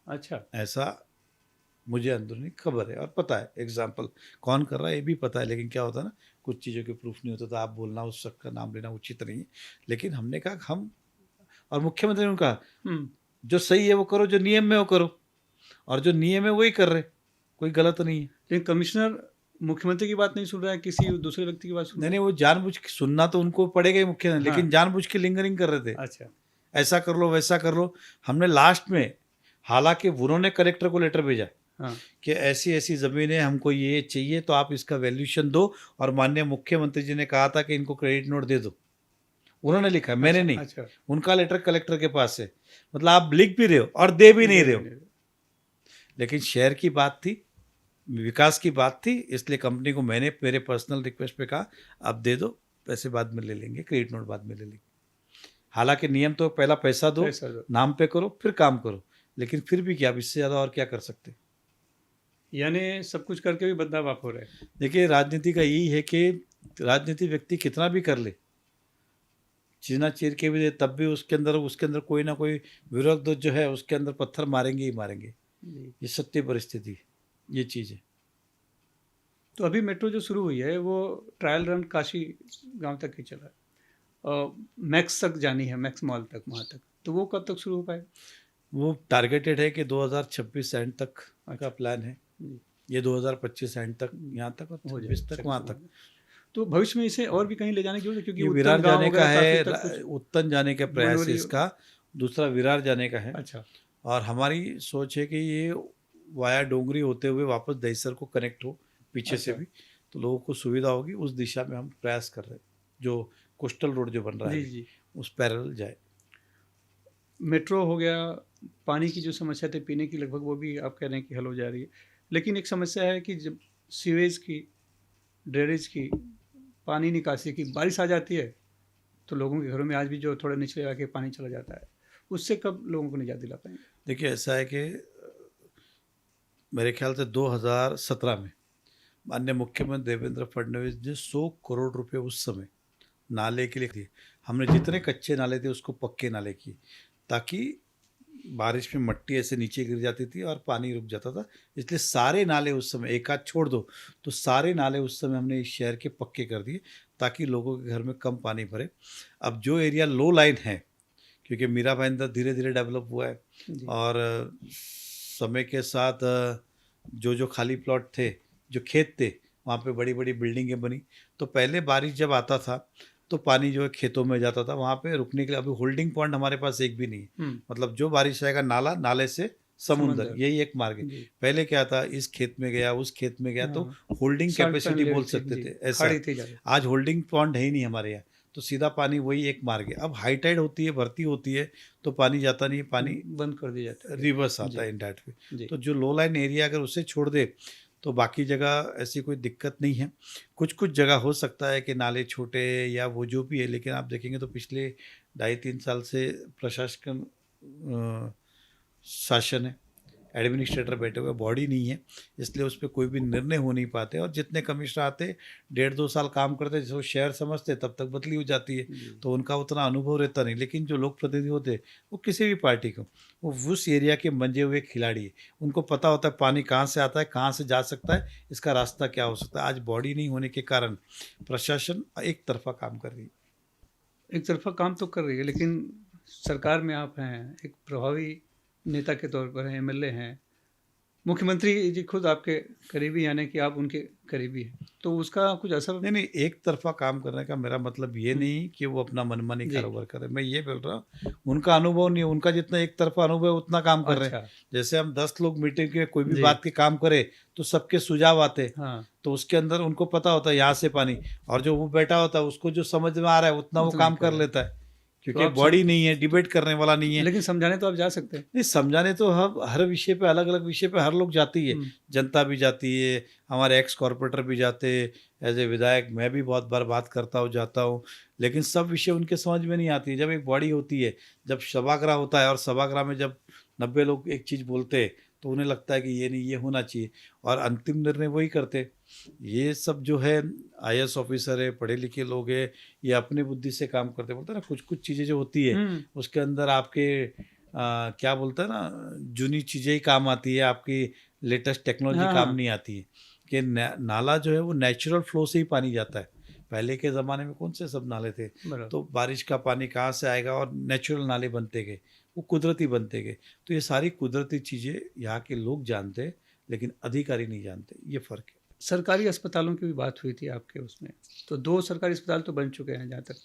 अच्छा। ऐसा मुझे अंदरूनी खबर है और पता है। एग्जाम्पल कौन कर रहा है ये भी पता है, लेकिन क्या होता है ना, कुछ चीज़ों के प्रूफ नहीं होता, तो आप बोलना, उस शख्स का नाम लेना उचित नहीं है। लेकिन हमने कहा हम, और मुख्यमंत्री ने कहा जो सही है वो करो, जो नियम में वो करो, और जो नियम है वही कर रहे, कोई गलत नहीं है। लेकिन कमिश्नर मुख्यमंत्री की बात नहीं सुन रहा है, किसी दूसरे व्यक्ति की बात सुन नहीं नहीं, वो जानबूझ के, सुनना तो उनको पड़ेगा ही मुख्यमंत्री, हाँ। लेकिन जानबूझ के लिंगरिंग कर रहे थे। अच्छा। ऐसा कर लो, वैसा कर लो। हमने लास्ट में, हालांकि उन्होंने कलेक्टर को लेटर भेजा हाँ। कि ऐसी ऐसी ज़मीनें हमको ये चाहिए, तो आप इसका वैल्यूएशन दो, और माननीय मुख्यमंत्री जी ने कहा था कि इनको क्रेडिट नोट दे दो, उन्होंने लिखा, मैंने नहीं। अच्छा। उनका लेटर कलेक्टर के पास है, मतलब आप लिख भी रहे हो और दे भी नहीं रहे हो। लेकिन शेयर की बात थी, विकास की बात थी, इसलिए कंपनी को मैंने मेरे पर्सनल रिक्वेस्ट पे कहा आप दे दो, पैसे बाद में ले लेंगे, क्रेडिट नोट बाद में ले लेंगे। हालांकि नियम तो पहला पैसा दो, नाम पे करो, फिर काम करो, लेकिन फिर भी क्या, अब इससे ज़्यादा और क्या कर सकते। यानी सब कुछ करके भी बदनाम आप हो रहे हैं। देखिए, राजनीति का यही है कि राजनीति व्यक्ति कितना भी कर ले, चीना चीर के भी दे, तब भी उसके अंदर कोई ना कोई विरोध जो है उसके अंदर पत्थर मारेंगे ही मारेंगे। ये सत्य परिस्थिति, ये चीज़ है। तो अभी मेट्रो जो शुरू हुई है वो ट्रायल रन काशी गांव तक ही चला है, और मैक्स तक जानी है, मैक्स मॉल तक, वहाँ तक, तो वो कब तक शुरू हो पाए? वो टारगेटेड है कि 2026 एंड तक का प्लान है, ये 2025 एंड तक यहाँ तक और 26 तक वहाँ तक। तो भविष्य में इसे और भी कहीं ले जाने की जरूरत है, क्योंकि ये उत्तन विरार गाँव जाने हो का गया, है, काफी तक कुछ उत्तन जाने का प्रयास है बनोरी। इसका, दूसरा विरार जाने का है। अच्छा, और हमारी सोच है कि ये वाया डोंगरी होते हुए वापस दहिसर को कनेक्ट हो पीछे से अच्छा। भी, तो लोगों को सुविधा होगी। उस दिशा में हम प्रयास कर रहे हैं, जो कोस्टल रोड जो बन रहा है जी अभी, जी। उस पैरेलल जाए। मेट्रो हो गया, पानी की जो समस्या थी पीने की, लगभग वो भी आप कह रहे हैं कि हल हो जा रही है। लेकिन एक समस्या है कि जब सीवेज की, ड्रेनेज की, पानी निकासी की बारिश आ जाती है, तो लोगों के घरों में आज भी जो थोड़े निचले इलाके पानी चला जाता है, उससे कब लोगों को निजात दिला पाएंगे? देखिए ऐसा है कि मेरे ख्याल से 2017 में माननीय मुख्यमंत्री देवेंद्र फडणवीस ने 100 करोड़ रुपए उस समय नाले के लिए दिए। हमने जितने कच्चे नाले थे उसको पक्के नाले किए, ताकि बारिश में मट्टी ऐसे नीचे गिर जाती थी और पानी रुक जाता था। इसलिए सारे नाले उस समय, एक आध छोड़ दो तो सारे नाले उस समय हमने इस शहर के पक्के कर दिए, ताकि लोगों के घर में कम पानी भरे। अब जो एरिया लो लाइन है, क्योंकि मीरा भाईंदर धीरे धीरे डेवलप हुआ है जी। और समय के साथ जो जो खाली प्लॉट थे, जो खेत थे, वहाँ पे बड़ी बड़ी बिल्डिंगें बनी। तो पहले बारिश जब आता था तो पानी जो है खेतों में जाता था, वहाँ पे रुकने के लिए अभी होल्डिंग पॉइंट हमारे पास एक भी नहीं है। मतलब जो बारिश आएगा नाला, नाले से समुंदर, समंदर। यही एक मार्ग है। जी। पहले क्या था, इस खेत में गया, उस खेत में गया, तो हाँ, होल्डिंग शॉर्ट टर्म कैपेसिटी बोल लेवल थी, सकते जी, थे, ऐसा खाड़ी है। थी ज़्यादा। आज होल्डिंग पॉइंट है ही नहीं हमारे यहाँ, तो सीधा पानी वही एक मार्ग है। अब हाई टाइड होती है, भर्ती होती है, तो पानी जाता नहीं है, पानी बंद कर दिया जाता है। रिवर्स जी, आता है इंडायरेक्ट पे। जी। तो जो लो लाइन एरिया अगर उसे छोड़ दे तो बाकी जगह ऐसी कोई दिक्कत नहीं है। कुछ कुछ जगह हो सकता है कि नाले छोटे या वो जो भी है, लेकिन आप देखेंगे तो पिछले 2.5-3 साल से प्रशासन शासन है, एडमिनिस्ट्रेटर बैठे हुए, बॉडी नहीं है, इसलिए उस पर कोई भी निर्णय हो नहीं पाते। और जितने कमिश्नर आते 1.5-2 साल काम करते, जैसे वो शहर समझते, तब तक बदली हो जाती है, जी। तो उनका उतना अनुभव रहता नहीं। लेकिन जो लोक प्रतिनिधि होते, वो किसी भी पार्टी को, वो उस एरिया के मंजे हुए खिलाड़ी है, उनको पता होता है पानी कहाँ से आता है, कहाँ से जा सकता है, इसका रास्ता क्या हो सकता है। आज बॉडी नहीं होने के कारण प्रशासन एक तरफा काम कर रही है। एक तरफा काम तो कर रही है, लेकिन सरकार में आप हैं, एक प्रभावी नेता के तौर पर हैं, एमएलए हैं, मुख्यमंत्री जी खुद आपके करीबी, यानी कि आप उनके करीबी हैं, तो उसका कुछ असर? नहीं नहीं, एक तरफा काम करने का मेरा मतलब ये नहीं कि वो अपना मनमानी जी। कारोबार करे। मैं ये बोल रहा हूँ, उनका अनुभव नहीं है, उनका जितना एक तरफा अनुभव है उतना काम कर रहे हैं। अच्छा। जैसे हम 10 लोग मीटिंग के कोई भी जी। बात के काम करे तो सबके सुझाव आते हैं, हाँ, तो उसके अंदर उनको पता होता है यहाँ से पानी, और जो वो बैठा होता है उसको जो समझ में आ रहा है उतना वो उतना ही काम कर कर रहे हैं। लेता है, तो क्योंकि आप बॉडी नहीं है, डिबेट करने वाला नहीं है। लेकिन समझाने तो आप जा सकते हैं। नहीं, समझाने तो हम हर विषय पे, अलग अलग विषय पे हर लोग जाती है, जनता भी जाती है, हमारे एक्स कॉर्पोरेटर भी जाते, एज ए विधायक मैं भी बहुत बार बात करता हूँ, जाता हूँ, लेकिन सब विषय उनके समझ में नहीं आती है। जब एक बॉडी होती है, जब सभागृह होता है, और सभागृह में जब 90 लोग एक चीज़ बोलते हैं, तो उन्हें लगता है कि ये नहीं, ये होना चाहिए, और अंतिम निर्णय वही करते। ये सब जो है आईएएस ऑफिसर है, पढ़े लिखे लोग हैं, ये अपनी बुद्धि से काम करते। बोलते हैं ना, कुछ कुछ चीज़ें जो होती है उसके अंदर आपके क्या बोलते हैं ना, जूनी चीज़ें ही काम आती है, आपकी लेटेस्ट टेक्नोलॉजी हाँ, काम हाँ। नहीं आती है। कि नाला जो है वो नेचुरल फ्लो से ही पानी जाता है। पहले के ज़माने में कौन से सब नाले थे, बराबर। तो बारिश का पानी कहाँ से आएगा, और नेचुरल नाले बनते गए, वो कुदरती बनते गए। तो ये सारी कुदरती चीज़ें यहाँ के लोग जानते हैं, लेकिन अधिकारी नहीं जानते, ये फ़र्क है। सरकारी अस्पतालों की भी बात हुई थी आपके उसमें, तो 2 सरकारी अस्पताल तो बन चुके हैं जहाँ तक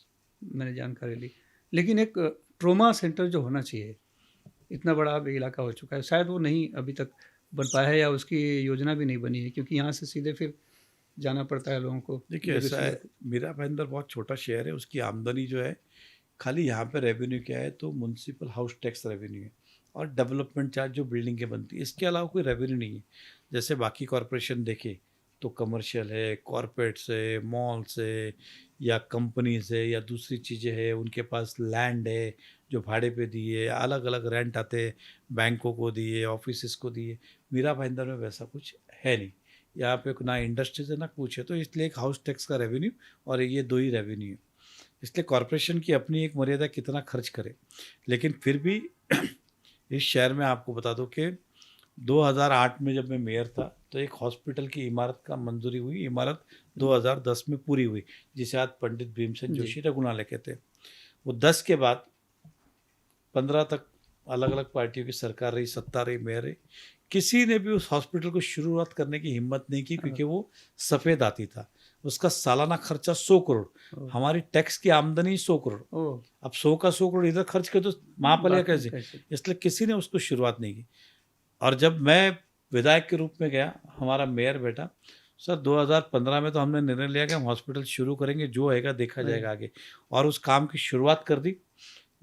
मैंने जानकारी ली, लेकिन एक ट्रॉमा सेंटर जो होना चाहिए, इतना बड़ा अब इलाका हो चुका है, शायद वो नहीं अभी तक बन पाया है, या उसकी योजना भी नहीं बनी है, क्योंकि यहाँ से सीधे फिर जाना पड़ता है लोगों को। देखिए ऐसा है, मीरा भाईंदर बहुत छोटा शहर है, उसकी आमदनी जो है, खाली यहाँ पे रेवेन्यू क्या है, तो म्यूनसिपल हाउस टैक्स रेवेन्यू है, और डेवलपमेंट चार्ज जो बिल्डिंगें बनती है, इसके अलावा कोई रेवेन्यू नहीं है। जैसे बाकी कॉरपोरेशन देखे तो कमर्शियल है, कॉरपोरेट्स है, मॉल्स है, या कंपनीज है, या दूसरी चीज़ें हैं, उनके पास लैंड है जो भाड़े पे दिए, अलग अलग रेंट आते हैं, बैंकों को दिए, ऑफिस को दिए। मीरा भाईंदर में वैसा कुछ है नहीं, यहाँ पे ना इंडस्ट्रीज है ना कुछ है, तो इसलिए एक हाउस टैक्स का रेवेन्यू और ये 2 ही रेवेन्यू है। इसलिए कॉरपोरेशन की अपनी एक मर्यादा कितना खर्च करे, लेकिन फिर भी इस शहर में आपको बता दो कि 2008 में जब मैं मेयर था तो एक हॉस्पिटल की इमारत का मंजूरी हुई, इमारत 2010 में पूरी हुई, जिसे आज पंडित भीमसेन जोशी रघुनालय कहते हैं। वो 10 के बाद 15 तक अलग अलग पार्टियों की सरकार रही, सत्ता रही, मेयर रही, किसी ने भी उस हॉस्पिटल को शुरुआत करने की हिम्मत नहीं की, क्योंकि वो सफ़ेद हाथी था। उसका सालाना खर्चा 100 करोड़, ओह, हमारी टैक्स की आमदनी 100 करोड़। ओह, अब 100 का 100 करोड़ इधर खर्च कर तो महापालिका बात में कैसे? कैसे? इसलिए किसी ने उसको शुरुआत नहीं की। और जब मैं विधायक के रूप में गया, हमारा मेयर बैठा, सर 2015 में तो हमने निर्णय लिया कि हम हॉस्पिटल शुरू करेंगे, जो होएगा देखा अरे, जाएगा आगे। और उस काम की शुरुआत कर दी।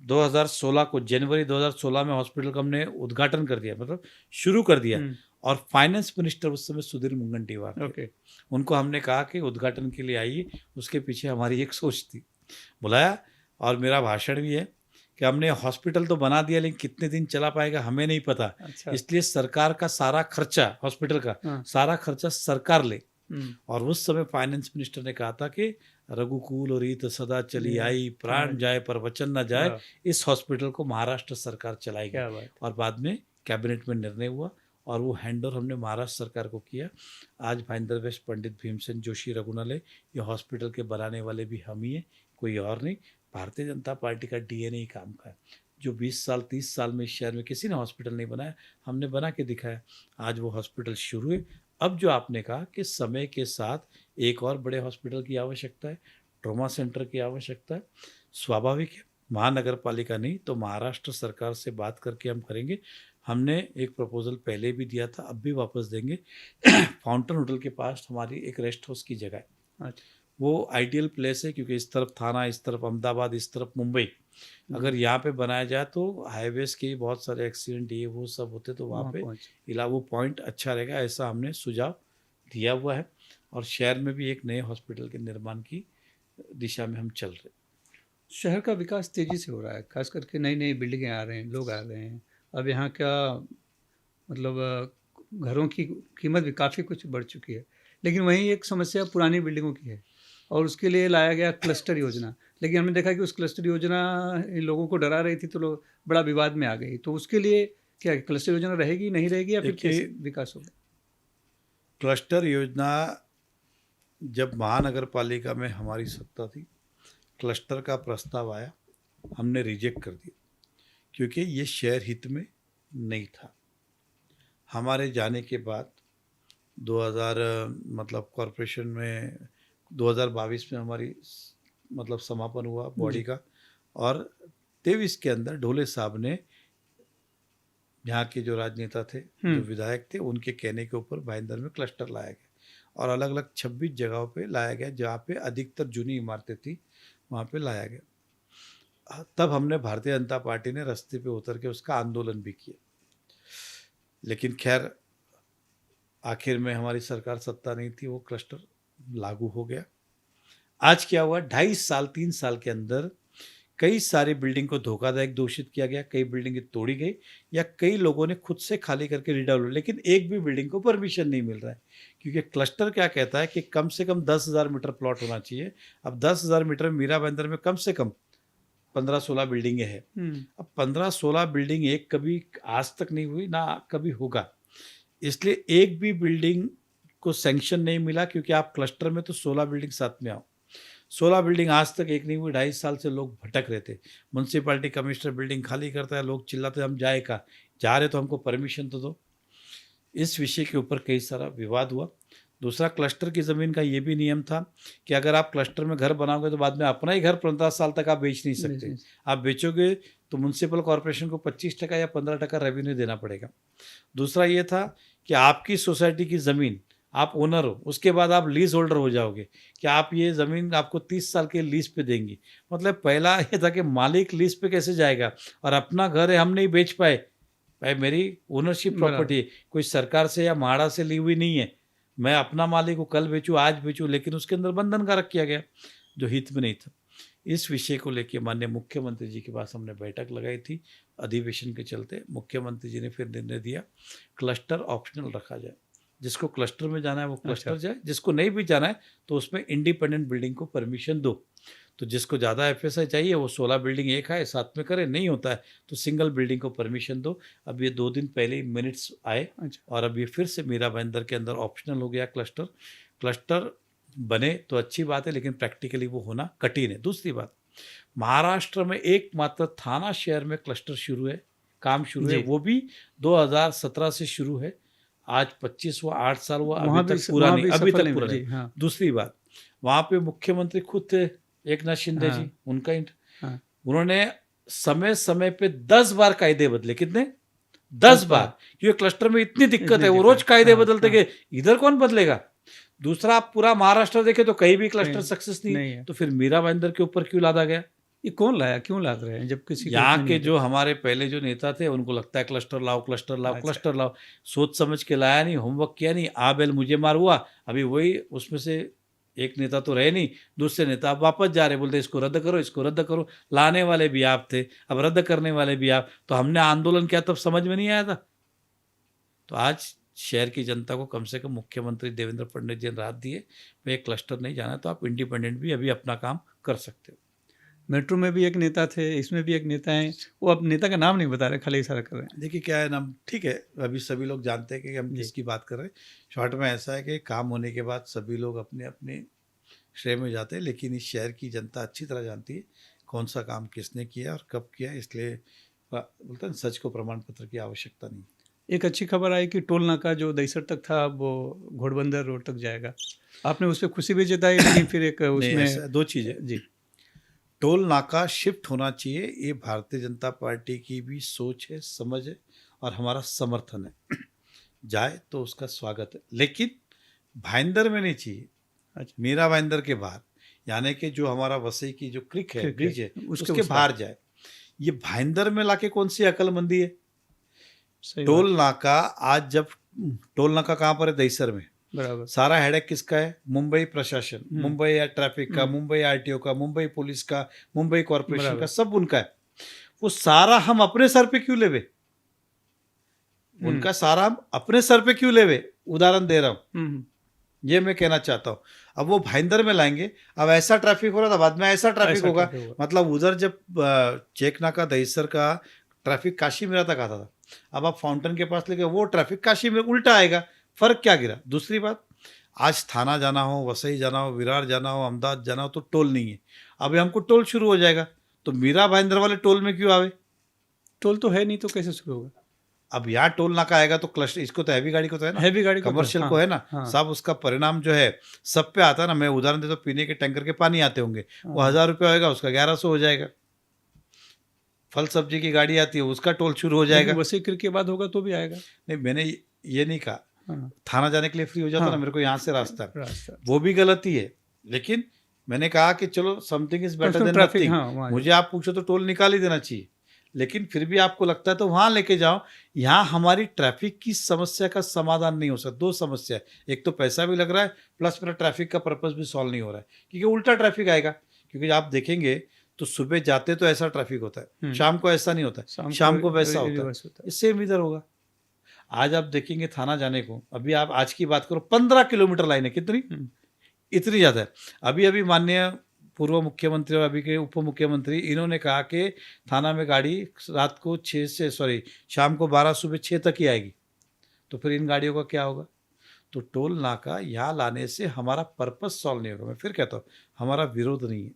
2016 को, जनवरी 2016 में हॉस्पिटल का हमने उद्घाटन कर दिया, मतलब शुरू कर दिया। और फाइनेंस मिनिस्टर उस समय सुधीर मुनगंटीवार थे। ओके, उनको हमने कहा कि उद्घाटन के लिए आइए। उसके पीछे हमारी एक सोच थी, बुलाया। और मेरा भाषण भी है कि हमने हॉस्पिटल तो बना दिया, लेकिन कितने दिन चला पाएगा हमें नहीं पता। अच्छा, इसलिए सरकार का सारा खर्चा, हॉस्पिटल का हाँ, सारा खर्चा सरकार ले। हम्म, और उस समय फाइनेंस मिनिस्टर ने कहा था कि रघुकुल और रीत सदा चली या, आई, प्राण जाए पर वचन न जाए, वाह, इस हॉस्पिटल को महाराष्ट्र सरकार चलाएगी। क्या बात, और बाद में कैबिनेट में निर्णय हुआ और वो हैंडओवर हमने महाराष्ट्र सरकार को किया। आज भाईंदर वेस्ट पंडित भीमसेन जोशी रघुनालय, ये हॉस्पिटल के बनाने वाले भी हम ही हैं, कोई और नहीं। भारतीय जनता पार्टी का डीएनए ही काम का है। जो 20 साल 30 साल में इस शहर में किसी ने हॉस्पिटल नहीं बनाया, हमने बना के दिखाया। आज वो हॉस्पिटल शुरू है। अब जो आपने कहा कि समय के साथ एक और बड़े हॉस्पिटल की आवश्यकता है, ट्रॉमा सेंटर की आवश्यकता है, स्वाभाविक है। महानगर पालिका नहीं तो महाराष्ट्र सरकार से बात करके हम करेंगे। हमने एक प्रपोजल पहले भी दिया था, अब भी वापस देंगे। फाउंटेन होटल के पास हमारी एक रेस्ट हाउस की जगह है, अच्छा, वो आइडियल प्लेस है, क्योंकि इस तरफ थाना, इस तरफ अहमदाबाद, इस तरफ मुंबई। अगर यहाँ पे बनाया जाए तो हाईवेज के बहुत सारे एक्सीडेंट ये वो सब होते, तो वहाँ वहाँ पे पहुँच, वो पॉइंट अच्छा रहेगा, ऐसा हमने सुझाव दिया हुआ है। और शहर में भी एक नए हॉस्पिटल के निर्माण की दिशा में हम चल रहे हैं। शहर का विकास तेजी से हो रहा है, खास करके नई नई बिल्डिंगें आ रहे हैं, लोग आ रहे हैं। अब यहाँ का मतलब घरों की कीमत भी काफ़ी कुछ बढ़ चुकी है, लेकिन वहीं एक समस्या पुरानी बिल्डिंगों की है और उसके लिए लाया गया क्लस्टर योजना। लेकिन हमने देखा कि उस क्लस्टर योजना इन लोगों को डरा रही थी, तो लोग बड़ा विवाद में आ गई। तो उसके लिए क्या क्लस्टर योजना रहेगी, नहीं रहेगी, या फिर देखिए, कैसे विकास होगा? क्लस्टर योजना जब महानगर पालिका में हमारी सत्ता थी, क्लस्टर का प्रस्ताव आया, हमने रिजेक्ट कर दिया, क्योंकि ये शहर हित में नहीं था। हमारे जाने के बाद 2000 मतलब कॉरपोरेशन में 2022 में हमारी मतलब समापन हुआ बॉडी का। और 23 के अंदर ढोले साहब ने, यहाँ के जो राजनेता थे, जो विधायक थे, उनके कहने के ऊपर भाईंदर में क्लस्टर लाया गया और अलग अलग 26 जगहों पे लाया गया, जहाँ पे अधिकतर जूनी इमारतें थी, वहाँ पे लाया गया। तब हमने भारतीय जनता पार्टी ने रास्ते पे उतर के उसका आंदोलन भी किया, लेकिन खैर आखिर में हमारी सरकार सत्ता नहीं थी, वो क्लस्टर लागू हो गया। आज क्या हुआ, 2.5 साल 3 साल के अंदर कई सारी बिल्डिंग को धोखादायक घोषित किया गया, कई बिल्डिंगें तोड़ी गई या कई लोगों ने खुद से खाली करके रिडेवलप, लेकिन एक भी बिल्डिंग को परमिशन नहीं मिल रहा है। क्योंकि क्लस्टर क्या कहता है कि कम से कम 10,000 मीटर प्लॉट होना चाहिए। अब 10,000 मीटर मीरा भाईंदर में कम से कम 15-16 बिल्डिंगें हैं। अब 15-16 बिल्डिंग एक कभी आज तक नहीं हुई, ना कभी होगा। इसलिए एक भी बिल्डिंग को सैंक्शन नहीं मिला, क्योंकि आप क्लस्टर में तो 16 बिल्डिंग साथ में आओ। 16 बिल्डिंग आज तक एक नहीं हुई। 2.5 साल से लोग भटक रहे थे। म्यूनसिपालिटी कमिश्नर बिल्डिंग खाली करता है, लोग चिल्लाते हम जाए कहाँ, जा रहे तो हमको परमिशन तो दो। इस विषय के ऊपर कई सारा विवाद हुआ। दूसरा, क्लस्टर की ज़मीन का ये भी नियम था कि अगर आप क्लस्टर में घर बनाओगे तो बाद में अपना ही घर 15 साल तक आप बेच नहीं सकते। आप बेचोगे तो म्यूनसिपल कॉर्पोरेशन को 25% या 15% रेवेन्यू देना पड़ेगा। दूसरा ये था कि आपकी सोसाइटी की ज़मीन, आप ओनर हो, उसके बाद आप लीज होल्डर हो जाओगे कि आप ये ज़मीन आपको 30 साल के लीज पे देंगी। मतलब पहला ये था कि मालिक लीज पे कैसे जाएगा, और अपना घर है हम नहीं बेच पाए, भाई मेरी ओनरशिप प्रॉपर्टी है, कोई सरकार से या म्हाड़ा से ली हुई नहीं है। मैं अपना मालिक को कल बेचूँ आज बेचूँ, लेकिन उसके अंदर बंधन कारक किया गया जो हित में नहीं था। इस विषय को लेकर माननीय मुख्यमंत्री जी के पास हमने बैठक लगाई थी। अधिवेशन के चलते मुख्यमंत्री जी ने फिर निर्णय दिया क्लस्टर ऑप्शनल रखा जाए। जिसको क्लस्टर में जाना है वो क्लस्टर जाए, जिसको नहीं भी जाना है तो उसमें इंडिपेंडेंट बिल्डिंग को परमिशन दो। तो जिसको ज़्यादा एफएसआई चाहिए वो 16 बिल्डिंग एक है साथ में करे, नहीं होता है तो सिंगल बिल्डिंग को परमिशन दो। अब ये 2 दिन पहले ही मिनट्स आए और अब ये फिर से मीरा भाईंदर के अंदर ऑप्शनल हो गया क्लस्टर। क्लस्टर बने तो अच्छी बात है, लेकिन प्रैक्टिकली वो होना कठिन है। दूसरी बात, महाराष्ट्र में एकमात्र थाना शहर में क्लस्टर शुरू है, काम शुरू है, वो भी 2017 से शुरू है। आज 25वां 8 साल हुआ, अभी तक पूरा नहीं, अभी तक पूरा नहीं। दूसरी बात, वहाँ पे मुख्यमंत्री खुद थे, एकनाथ शिंदे हाँ। जी, उनका हाँ। उन्होंने समय समय पे 10 बार कायदे बदले। कितने? 10 बार। क्योंकि क्लस्टर में इतनी दिक्कत इतनी है, वो दिक्कत, रोज कायदे हाँ, बदलते हाँ। गए। इधर कौन बदलेगा? दूसरा, आप पूरा महाराष्ट्र देखें तो कहीं भी क्लस्टर कहीं सक्सेस नहीं नहीं है। है। तो फिर मीरा भाईंदर के ऊपर क्यों लादा गया? ये कौन लाया, क्यों लाद रहे हैं जब किसी को यहाँ उसमें के नहीं जो है? हमारे पहले जो नेता थे, उनको लगता है क्लस्टर लाओ, क्लस्टर लाओ, अच्छा। क्लस्टर लाओ। सोच समझ के लाया नहीं, होमवर्क किया नहीं, आ बैल मुझे मार हुआ। अभी वही उसमें से एक नेता तो रहे नहीं, दूसरे नेता अब वापस जा रहे, बोलते इसको रद्द करो, इसको रद्द करो। लाने वाले भी आप थे, अब रद्द करने वाले भी आप। तो हमने आंदोलन किया तब समझ में नहीं आया था। तो आज शहर की जनता को कम से कम मुख्यमंत्री देवेंद्र फडणवीस जी ने राहत दी है। मैं एक क्लस्टर नहीं जाना, तो आप इंडिपेंडेंट भी अभी अपना काम कर सकते हो। मेट्रो में भी एक नेता थे, इसमें भी एक नेता हैं, वो अब नेता का नाम नहीं बता रहे, खाली इशारा कर रहे हैं। देखिए क्या है ना, ठीक है, अभी सभी लोग जानते हैं कि हम जी। किसकी बात कर रहे हैं। शॉर्ट में ऐसा है कि काम होने के बाद सभी लोग अपने अपने श्रेय में जाते हैं, लेकिन इस शहर की जनता अच्छी तरह जानती है कौन सा काम किसने किया और कब किया। इसलिए बोलते हैं सच को प्रमाण पत्र की आवश्यकता नहीं। एक अच्छी खबर आई कि टोल नाका जो दहीसर तक था अब वो घोड़बंदर रोड तक जाएगा। आपने उस पर खुशी भी जताई, लेकिन फिर एक नहीं, उसमें ऐसा दो चीज़ें। जी, टोल नाका शिफ्ट होना चाहिए, ये भारतीय जनता पार्टी की भी सोच है, समझ है और हमारा समर्थन है। जाए तो उसका स्वागत है, लेकिन भाईंदर में नहीं चाहिए। अच्छा, मीरा भाईंदर के बाहर, यानी कि जो हमारा वसई की जो क्रिक है, ठीक ब्रिज है, उसके उसके उस बाहर पार। जाए। ये भाईंदर में लाके कौन सी अकलमंदी है? सही टोल बात, नाका आज जब टोल नाका कहाँ पर है? दहीसर में। बराबर। सारा हेडेक किसका है? मुंबई प्रशासन, मुंबई या ट्रैफिक का, हम्म। मुंबई आरटीओ का, मुंबई पुलिस का, मुंबई कॉरपोरेशन बराबर। का, सब उनका है। वो सारा हम अपने सर पे क्यों लेवे? उनका सारा हम अपने सर पे क्यों लेवे? उदाहरण दे रहा हूं, हम्म, ये मैं कहना चाहता हूं। अब वो भाईंदर में लाएंगे, अब ऐसा ट्रैफिक हो रहा था, बाद में ऐसा ट्रैफिक ऐसा होगा। ट्रैफिक होगा। मतलब उधर जब चेकनाका दहीसर का ट्रैफिक काशी मेरा तक आता था, अब आप फाउंटेन के पास लेके वो ट्रैफिक काशी में उल्टा आएगा। फर्क क्या गिरा? दूसरी बात, आज थाना जाना हो, वसई जाना हो, विरार जाना हो, अहमदाबाद जाना हो तो टोल नहीं है। अभी हमको टोल शुरू हो जाएगा, तो मीरा भाईंदर वाले टोल में क्यों आवे? टोल तो है नहीं तो कैसे शुरू होगा? अब यहाँ टोल नाका आएगा तो क्लस्टर, इसको तो हैवी गाड़ी को तो है ना, हैवी गाड़ी को तो, कमर्शियल हाँ, को है ना, हाँ, साहब उसका परिणाम जो है सब पे आता है ना। मैं उदाहरण देता हूँ, पीने के टैंकर के पानी आते होंगे, वो हाँ। 1000 रुपये होएगा, उसका 1100 हो जाएगा। फल सब्जी की गाड़ी आती है, उसका टोल शुरू हो जाएगा। लेकिन वसई क्रिक के बाद होगा तो भी आएगा। नहीं, मैंने ये नहीं कहा हाँ, थाना जाने के लिए फ्री हो जाता हाँ, ना, मेरे को यहाँ से रास्ता है, रास्ता वो भी गलती है। लेकिन मैंने कहा कि चलो something is better than traffic, nothing. हाँ, वहाँ मुझे आप पूछो तो टोल निकाल ही देना चाहिए, लेकिन फिर भी आपको लगता है तो वहाँ लेके जाओ। यहाँ हमारी ट्रैफिक की समस्या का समाधान नहीं हो सकता। दो समस्या है, एक तो पैसा भी लग रहा है, प्लस मेरा ट्रैफिक का पर्पस भी सॉल्व नहीं हो रहा है, क्योंकि उल्टा ट्रैफिक आएगा। क्योंकि आप देखेंगे तो सुबह जाते तो ऐसा ट्रैफिक होता है, शाम को ऐसा नहीं होता है, शाम को वैसा होता रिवर्स है। सेम इधर होगा। आज आप देखेंगे थाना जाने को, अभी आप आज की बात करो, 15 किलोमीटर लाइन है। कितनी? इतनी ज़्यादा है। अभी अभी माननीय पूर्व मुख्यमंत्री और अभी के उप मुख्यमंत्री, इन्होंने कहा कि थाना में गाड़ी रात को 6 से शाम को 12, सुबह 6 तक ही आएगी। तो फिर इन गाड़ियों का क्या होगा? तो टोल नाका यहाँ लाने से हमारा पर्पस सॉल्व नहीं होगा। मैं फिर कहता हूँ, हमारा विरोध नहीं है,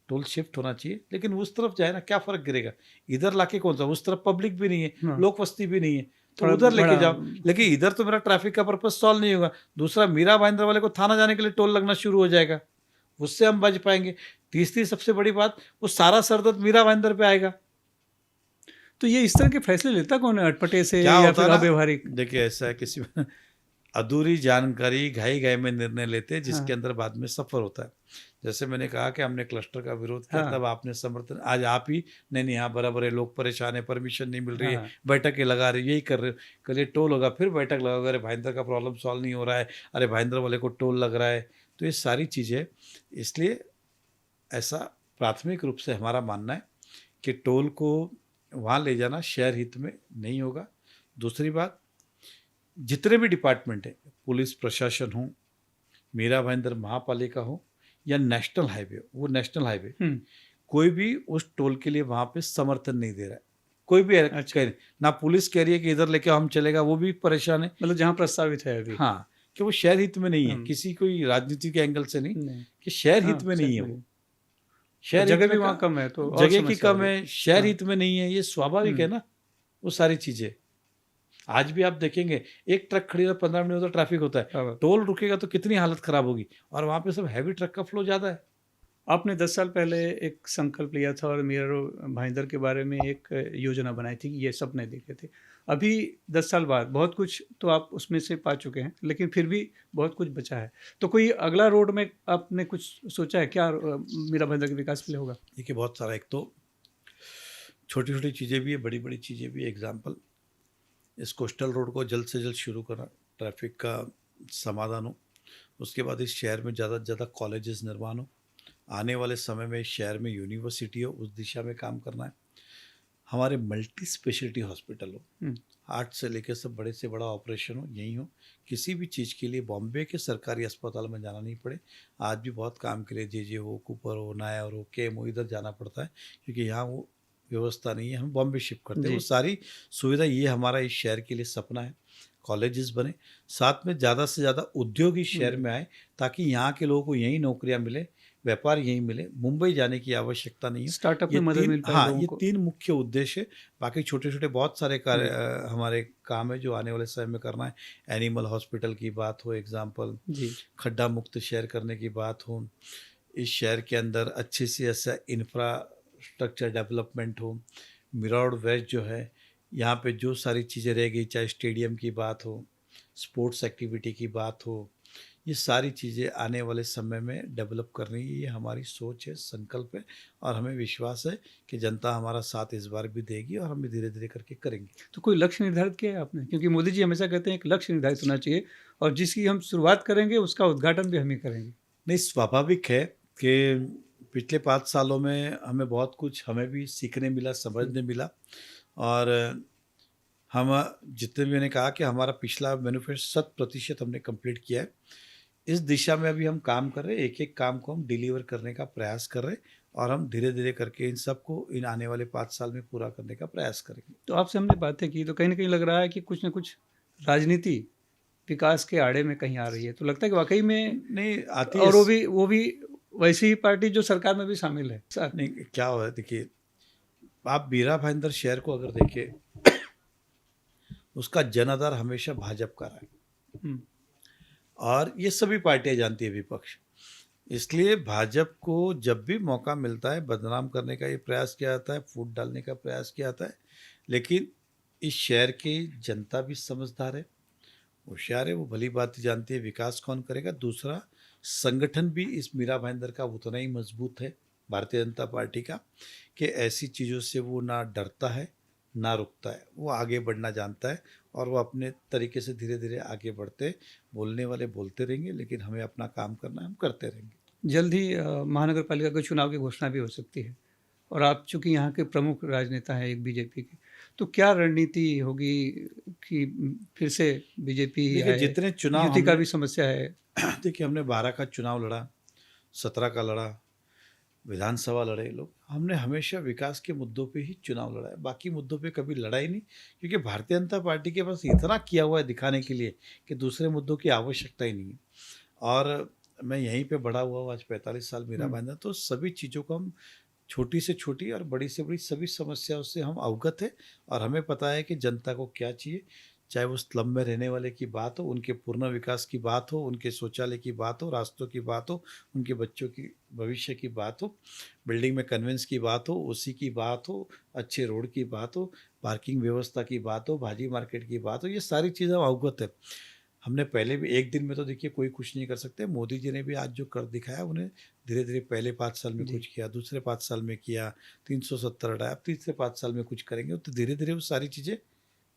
टोल शिफ्ट होना चाहिए, लेकिन उस तरफ जाए ना, क्या फ़र्क गिरेगा? इधर लाके कौन सा, उस तरफ पब्लिक भी नहीं है, हाँ। लोक वस्ती भी नहीं है, तो थोड़ा उधर लेके बड़ा- जाओ। लेकिन इधर तो मेरा ट्रैफिक का पर्पस सॉल्व नहीं होगा। दूसरा, मीरा भाईंदर वाले को थाना जाने के लिए टोल लगना शुरू हो जाएगा, उससे हम बच पाएंगे। तीसरी सबसे बड़ी बात, वो सारा सरदर्द मीरा भाईंदर पे आएगा। तो ये इस तरह के फैसले लेता कौन है, अटपटे से क्या या होता फिर है ना, अव्यवहारिक? देखिए ऐसा है, किसी अधूरी जानकारी घाई घाई में निर्णय लेते हैं, जिसके हाँ। अंदर बाद में सफर होता है। जैसे मैंने कहा कि हमने क्लस्टर का विरोध किया, हाँ। तब आपने समर्थन, आज आप ही नहीं हाँ बराबर है, लोग परेशान है, परमिशन नहीं मिल रही हाँ। है, बैठकें लगा रहे, यही कर रहे हो, कल ये टोल होगा, फिर बैठक लगाओगे, अरे भाईंदर का प्रॉब्लम सॉल्व नहीं हो रहा है, अरे भाईंदर वाले को टोल लग रहा है। तो ये सारी चीज़ें, इसलिए ऐसा प्राथमिक रूप से हमारा मानना है कि टोल को वहाँ ले जाना शहर हित में नहीं होगा। दूसरी बात, जितने भी डिपार्टमेंट है, पुलिस प्रशासन हो, मीरा भाईंदर महापालिका हो या नेशनल हाईवे हो, वो नेशनल हाईवे, कोई भी उस टोल के लिए वहाँ पे समर्थन नहीं दे रहा है। कोई भी अच्छा। ना पुलिस कह रही है कि इधर लेके हम चलेगा, वो भी परेशान है। मतलब जहाँ प्रस्तावित है अभी। हाँ, कि वो शहर हित में नहीं है, किसी कोई राजनीति के एंगल से नहीं, कि शहर हित में नहीं है वो। शहर जगह भी वहाँ कम है, तो और जगह की समस्या कम होगी। है, शहर हाँ। हित में नहीं है, ये स्वाभाविक है ना, वो सारी चीज़ें। आज भी आप देखेंगे एक ट्रक खड़ी है 15 मिनट में तो ट्रैफिक होता है, हाँ। टोल रुकेगा तो कितनी हालत खराब होगी, और वहाँ पे सब हैवी ट्रक का फ्लो ज़्यादा है। आपने 10 साल पहले एक संकल्प लिया था और मीरा भाईंदर के बारे में एक योजना बनाई थी, ये सपने देखे थे। अभी 10 साल बाद बहुत कुछ तो आप उसमें से पा चुके हैं, लेकिन फिर भी बहुत कुछ बचा है। तो कोई अगला रोड में आपने कुछ सोचा है क्या मीरा भाईंदर के विकास के लिए होगा? देखिए बहुत सारा, एक तो छोटी छोटी चीज़ें भी है, बड़ी बड़ी चीज़ें भी है। एग्जाम्पल, इस कोस्टल रोड को जल्द से जल्द शुरू करना, ट्रैफिक का समाधान हो। उसके बाद इस शहर में ज़्यादा से ज़्यादा कॉलेजेस निर्माण हो। आने वाले समय में इस शहर में यूनिवर्सिटी हो, उस दिशा में काम करना है। हमारे मल्टी स्पेशलिटी हॉस्पिटल हो, हुँ। हार्ट से लेकर सब बड़े से बड़ा ऑपरेशन हो यहीं हो। किसी भी चीज़ के लिए बॉम्बे के सरकारी अस्पताल में जाना नहीं पड़े। आज भी बहुत काम के लिए जे हो, कूपर हो, नायर हो, केम हो, इधर जाना पड़ता है क्योंकि यहाँ वो व्यवस्था नहीं है। हम बॉम्बे शिफ्ट करते हैं। वो जी। सारी सुविधा, ये हमारा इस शहर के लिए सपना है। कॉलेजेस बने, साथ में ज़्यादा से ज़्यादा उद्योग इस शहर में आए ताकि यहाँ के लोगों को यहीं नौकरियाँ मिले, व्यापार यहीं मिले, मुंबई जाने की आवश्यकता नहीं है। स्टार्टअप ये में मदद 3, मिल पाए हाँ, लोगों ये को। 3 मुख्य उद्देश्य है। बाकी छोटे-छोटे बहुत सारे कार्य जी। हमारे काम है जो आने वाले समय में करना है। एनिमल हॉस्पिटल की बात हो, एग्ज़ाम्पल, जी। खड्डा मुक्त शहर करने की बात हो, इस शहर के अंदर अच्छे से अच्छा इंफ्रास्ट्रक्चर डेवलपमेंट हो। मिराड वेस्ट जो है, यहाँ पे जो सारी चीज़ें रह गई, चाहे स्टेडियम की बात हो, स्पोर्ट्स एक्टिविटी की बात हो, ये सारी चीज़ें आने वाले समय में डेवलप करनी, ये हमारी सोच है, संकल्प है। और हमें विश्वास है कि जनता हमारा साथ इस बार भी देगी और हम धीरे-धीरे करके करेंगे। तो कोई लक्ष्य निर्धारित किया है आपने? क्योंकि मोदी जी हमेशा कहते हैं एक लक्ष्य निर्धारित होना चाहिए और जिसकी हम शुरुआत करेंगे उसका उद्घाटन भी हम ही करेंगे। नहीं, स्वाभाविक है कि पिछले 5 सालों में हमें बहुत कुछ, हमें भी सीखने मिला, जी। समझने मिला। और हम, जितने भी मैंने कहा कि हमारा पिछला मैनिफेस्टो 100% हमने कंप्लीट किया है। इस दिशा में अभी हम काम कर रहे हैं, एक-एक काम को हम डिलीवर करने का प्रयास कर रहे हैं और हम धीरे-धीरे करके इन सबको इन आने वाले 5 साल में पूरा करने का प्रयास करेंगे। तो आपसे हमने बातें की तो कहीं न कहीं लग रहा है कि कुछ न कुछ राजनीति विकास के आड़े में कहीं आ रही है। तो लगता है कि वाक़ई में नहीं आती है और वो भी वैसी ही पार्टी जो सरकार में भी शामिल है। नहीं, क्या हो रहा है देखिए, आप मीरा भाईंदर शहर को अगर देखें, उसका जन आधार हमेशा भाजपा का रहा है हुँ। और ये सभी पार्टियां जानती है, विपक्ष। इसलिए भाजपा को जब भी मौका मिलता है बदनाम करने का ये प्रयास किया जाता है, फूट डालने का प्रयास किया जाता है। लेकिन इस शहर की जनता भी समझदार है, होशियार है, वो भली बात जानती है विकास कौन करेगा। दूसरा, संगठन भी इस मीरा भाईंदर का उतना ही मजबूत है, भारतीय जनता पार्टी का, कि ऐसी चीज़ों से वो ना डरता है ना रुकता है। वो आगे बढ़ना जानता है और वो अपने तरीके से धीरे धीरे आगे बढ़ते, बोलने वाले बोलते रहेंगे, लेकिन हमें अपना काम करना है, हम करते रहेंगे। जल्द ही महानगर पालिका के चुनाव की घोषणा भी हो सकती है और आप चूँकि यहाँ के प्रमुख राजनेता हैं एक बीजेपी के, तो क्या रणनीति होगी कि फिर से बीजेपी ही देखिए आए? जितने चुनाव युति का हमने भी समस्या है। देखिए हमने 12 का चुनाव लड़ा, 17 का लड़ा, विधानसभा लड़े लोग, हमने हमेशा विकास के मुद्दों पे ही चुनाव लड़ा है, बाकी मुद्दों पे कभी लड़ा ही नहीं। क्योंकि भारतीय जनता पार्टी के पास इतना किया हुआ है दिखाने के लिए कि दूसरे मुद्दों की आवश्यकता ही नहीं है। और मैं यहीं पे बड़ा हुआ हूँ, आज 45 साल मेरा हुँ। बंधा, तो सभी चीज़ों को हम, छोटी से छोटी और बड़ी से बड़ी सभी समस्याओं से हम अवगत हैं। और हमें पता है कि जनता को क्या चाहिए, चाहे वो स्लम में रहने वाले की बात हो, उनके पूर्ण विकास की बात हो, उनके शौचालय की बात हो, रास्तों की बात हो, उनके बच्चों की भविष्य की बात हो, बिल्डिंग में कन्वेंस की बात हो, उसी की बात हो, अच्छे रोड की बात हो, पार्किंग व्यवस्था की बात हो, भाजी मार्केट की बात हो, ये सारी चीज़ें हम अवगत है। हमने पहले भी एक दिन में तो देखिए कोई कुछ नहीं कर सकते। मोदी जी ने भी आज जो कर दिखाया, उन्हें धीरे धीरे पहले 5 साल में जी। कुछ किया, दूसरे 5 साल में किया, 370 हटाया, अब तीसरे 5 साल में कुछ करेंगे, तो धीरे धीरे वो सारी चीज़ें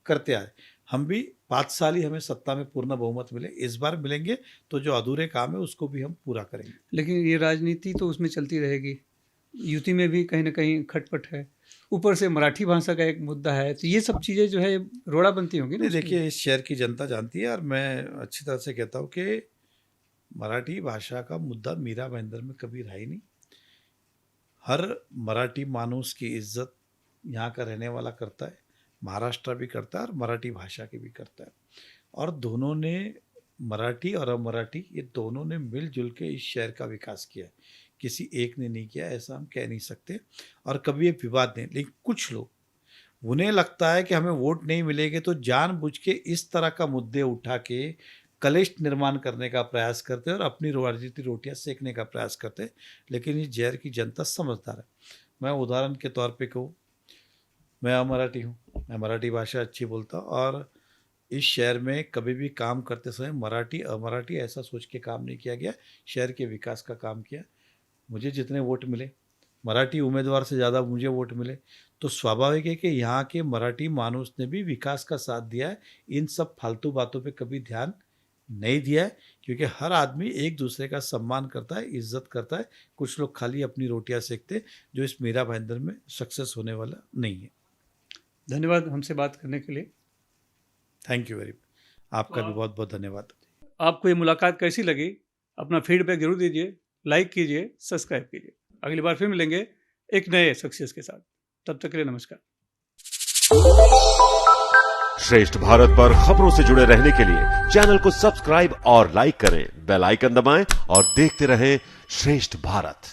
करते आए। हम भी 5 साल ही हमें सत्ता में पूर्ण बहुमत मिले, इस बार मिलेंगे तो जो अधूरे काम है उसको भी हम पूरा करेंगे। लेकिन ये राजनीति तो उसमें चलती रहेगी। युति में भी कहीं न कहीं खटपट है। ऊपर से मराठी भाषा का एक मुद्दा है, तो ये सब चीज़ें जो है रोड़ा बनती होंगी ना नहीं उसके लिए? देखिए, इस शहर की जनता जानती है और मैं अच्छी तरह से कहता हूँ कि मराठी भाषा का मुद्दा मीरा भाईंदर में कभी रहा ही नहीं। हर मराठी मानुस की इज्जत यहाँ का रहने वाला करता है, महाराष्ट्र भी करता है और मराठी भाषा की भी करता है। और दोनों ने, मराठी और अमराठी, ये दोनों ने मिलजुल के इस शहर का विकास किया है। किसी एक ने नहीं किया ऐसा हम कह नहीं सकते और कभी ये विवाद नहीं। लेकिन कुछ लोग उन्हें लगता है कि हमें वोट नहीं मिलेंगे तो जानबूझ के इस तरह का मुद्दे उठा के कलेश निर्माण करने का प्रयास करते हैं और अपनी राजनीति रोटियां सेकने का प्रयास करते हैं। लेकिन इस जहर की जनता समझदार है। मैं उदाहरण के तौर पे कहूँ, मैं अमराठी हूँ, मैं मराठी भाषा अच्छी बोलता हूँ और इस शहर में कभी भी काम करते समय मराठी अमराठी ऐसा सोच के काम नहीं किया गया, शहर के विकास का काम किया। मुझे जितने वोट मिले, मराठी उम्मीदवार से ज़्यादा मुझे वोट मिले, तो स्वाभाविक है कि यहाँ के मराठी मानुस ने भी विकास का साथ दिया है। इन सब फालतू बातों पे कभी ध्यान नहीं दिया है, क्योंकि हर आदमी एक दूसरे का सम्मान करता है, इज्जत करता है। कुछ लोग खाली अपनी रोटियां सेकते, जो इस मीरा भाईंदर में सक्सेस होने वाला नहीं है। धन्यवाद हमसे बात करने के लिए। Thank you very much. आपका भी बहुत बहुत धन्यवाद। आपको ये मुलाकात कैसी लगी? अपना फीडबैक जरूर दीजिए, लाइक कीजिए, सब्सक्राइब कीजिए। अगली बार फिर मिलेंगे एक नए सक्सेस के साथ। तब तक के लिए नमस्कार। श्रेष्ठ भारत पर खबरों से जुड़े रहने के लिए चैनल को सब्सक्राइब और लाइक करें, बेल आइकन दबाएं और देखते रहें श्रेष्ठ भारत।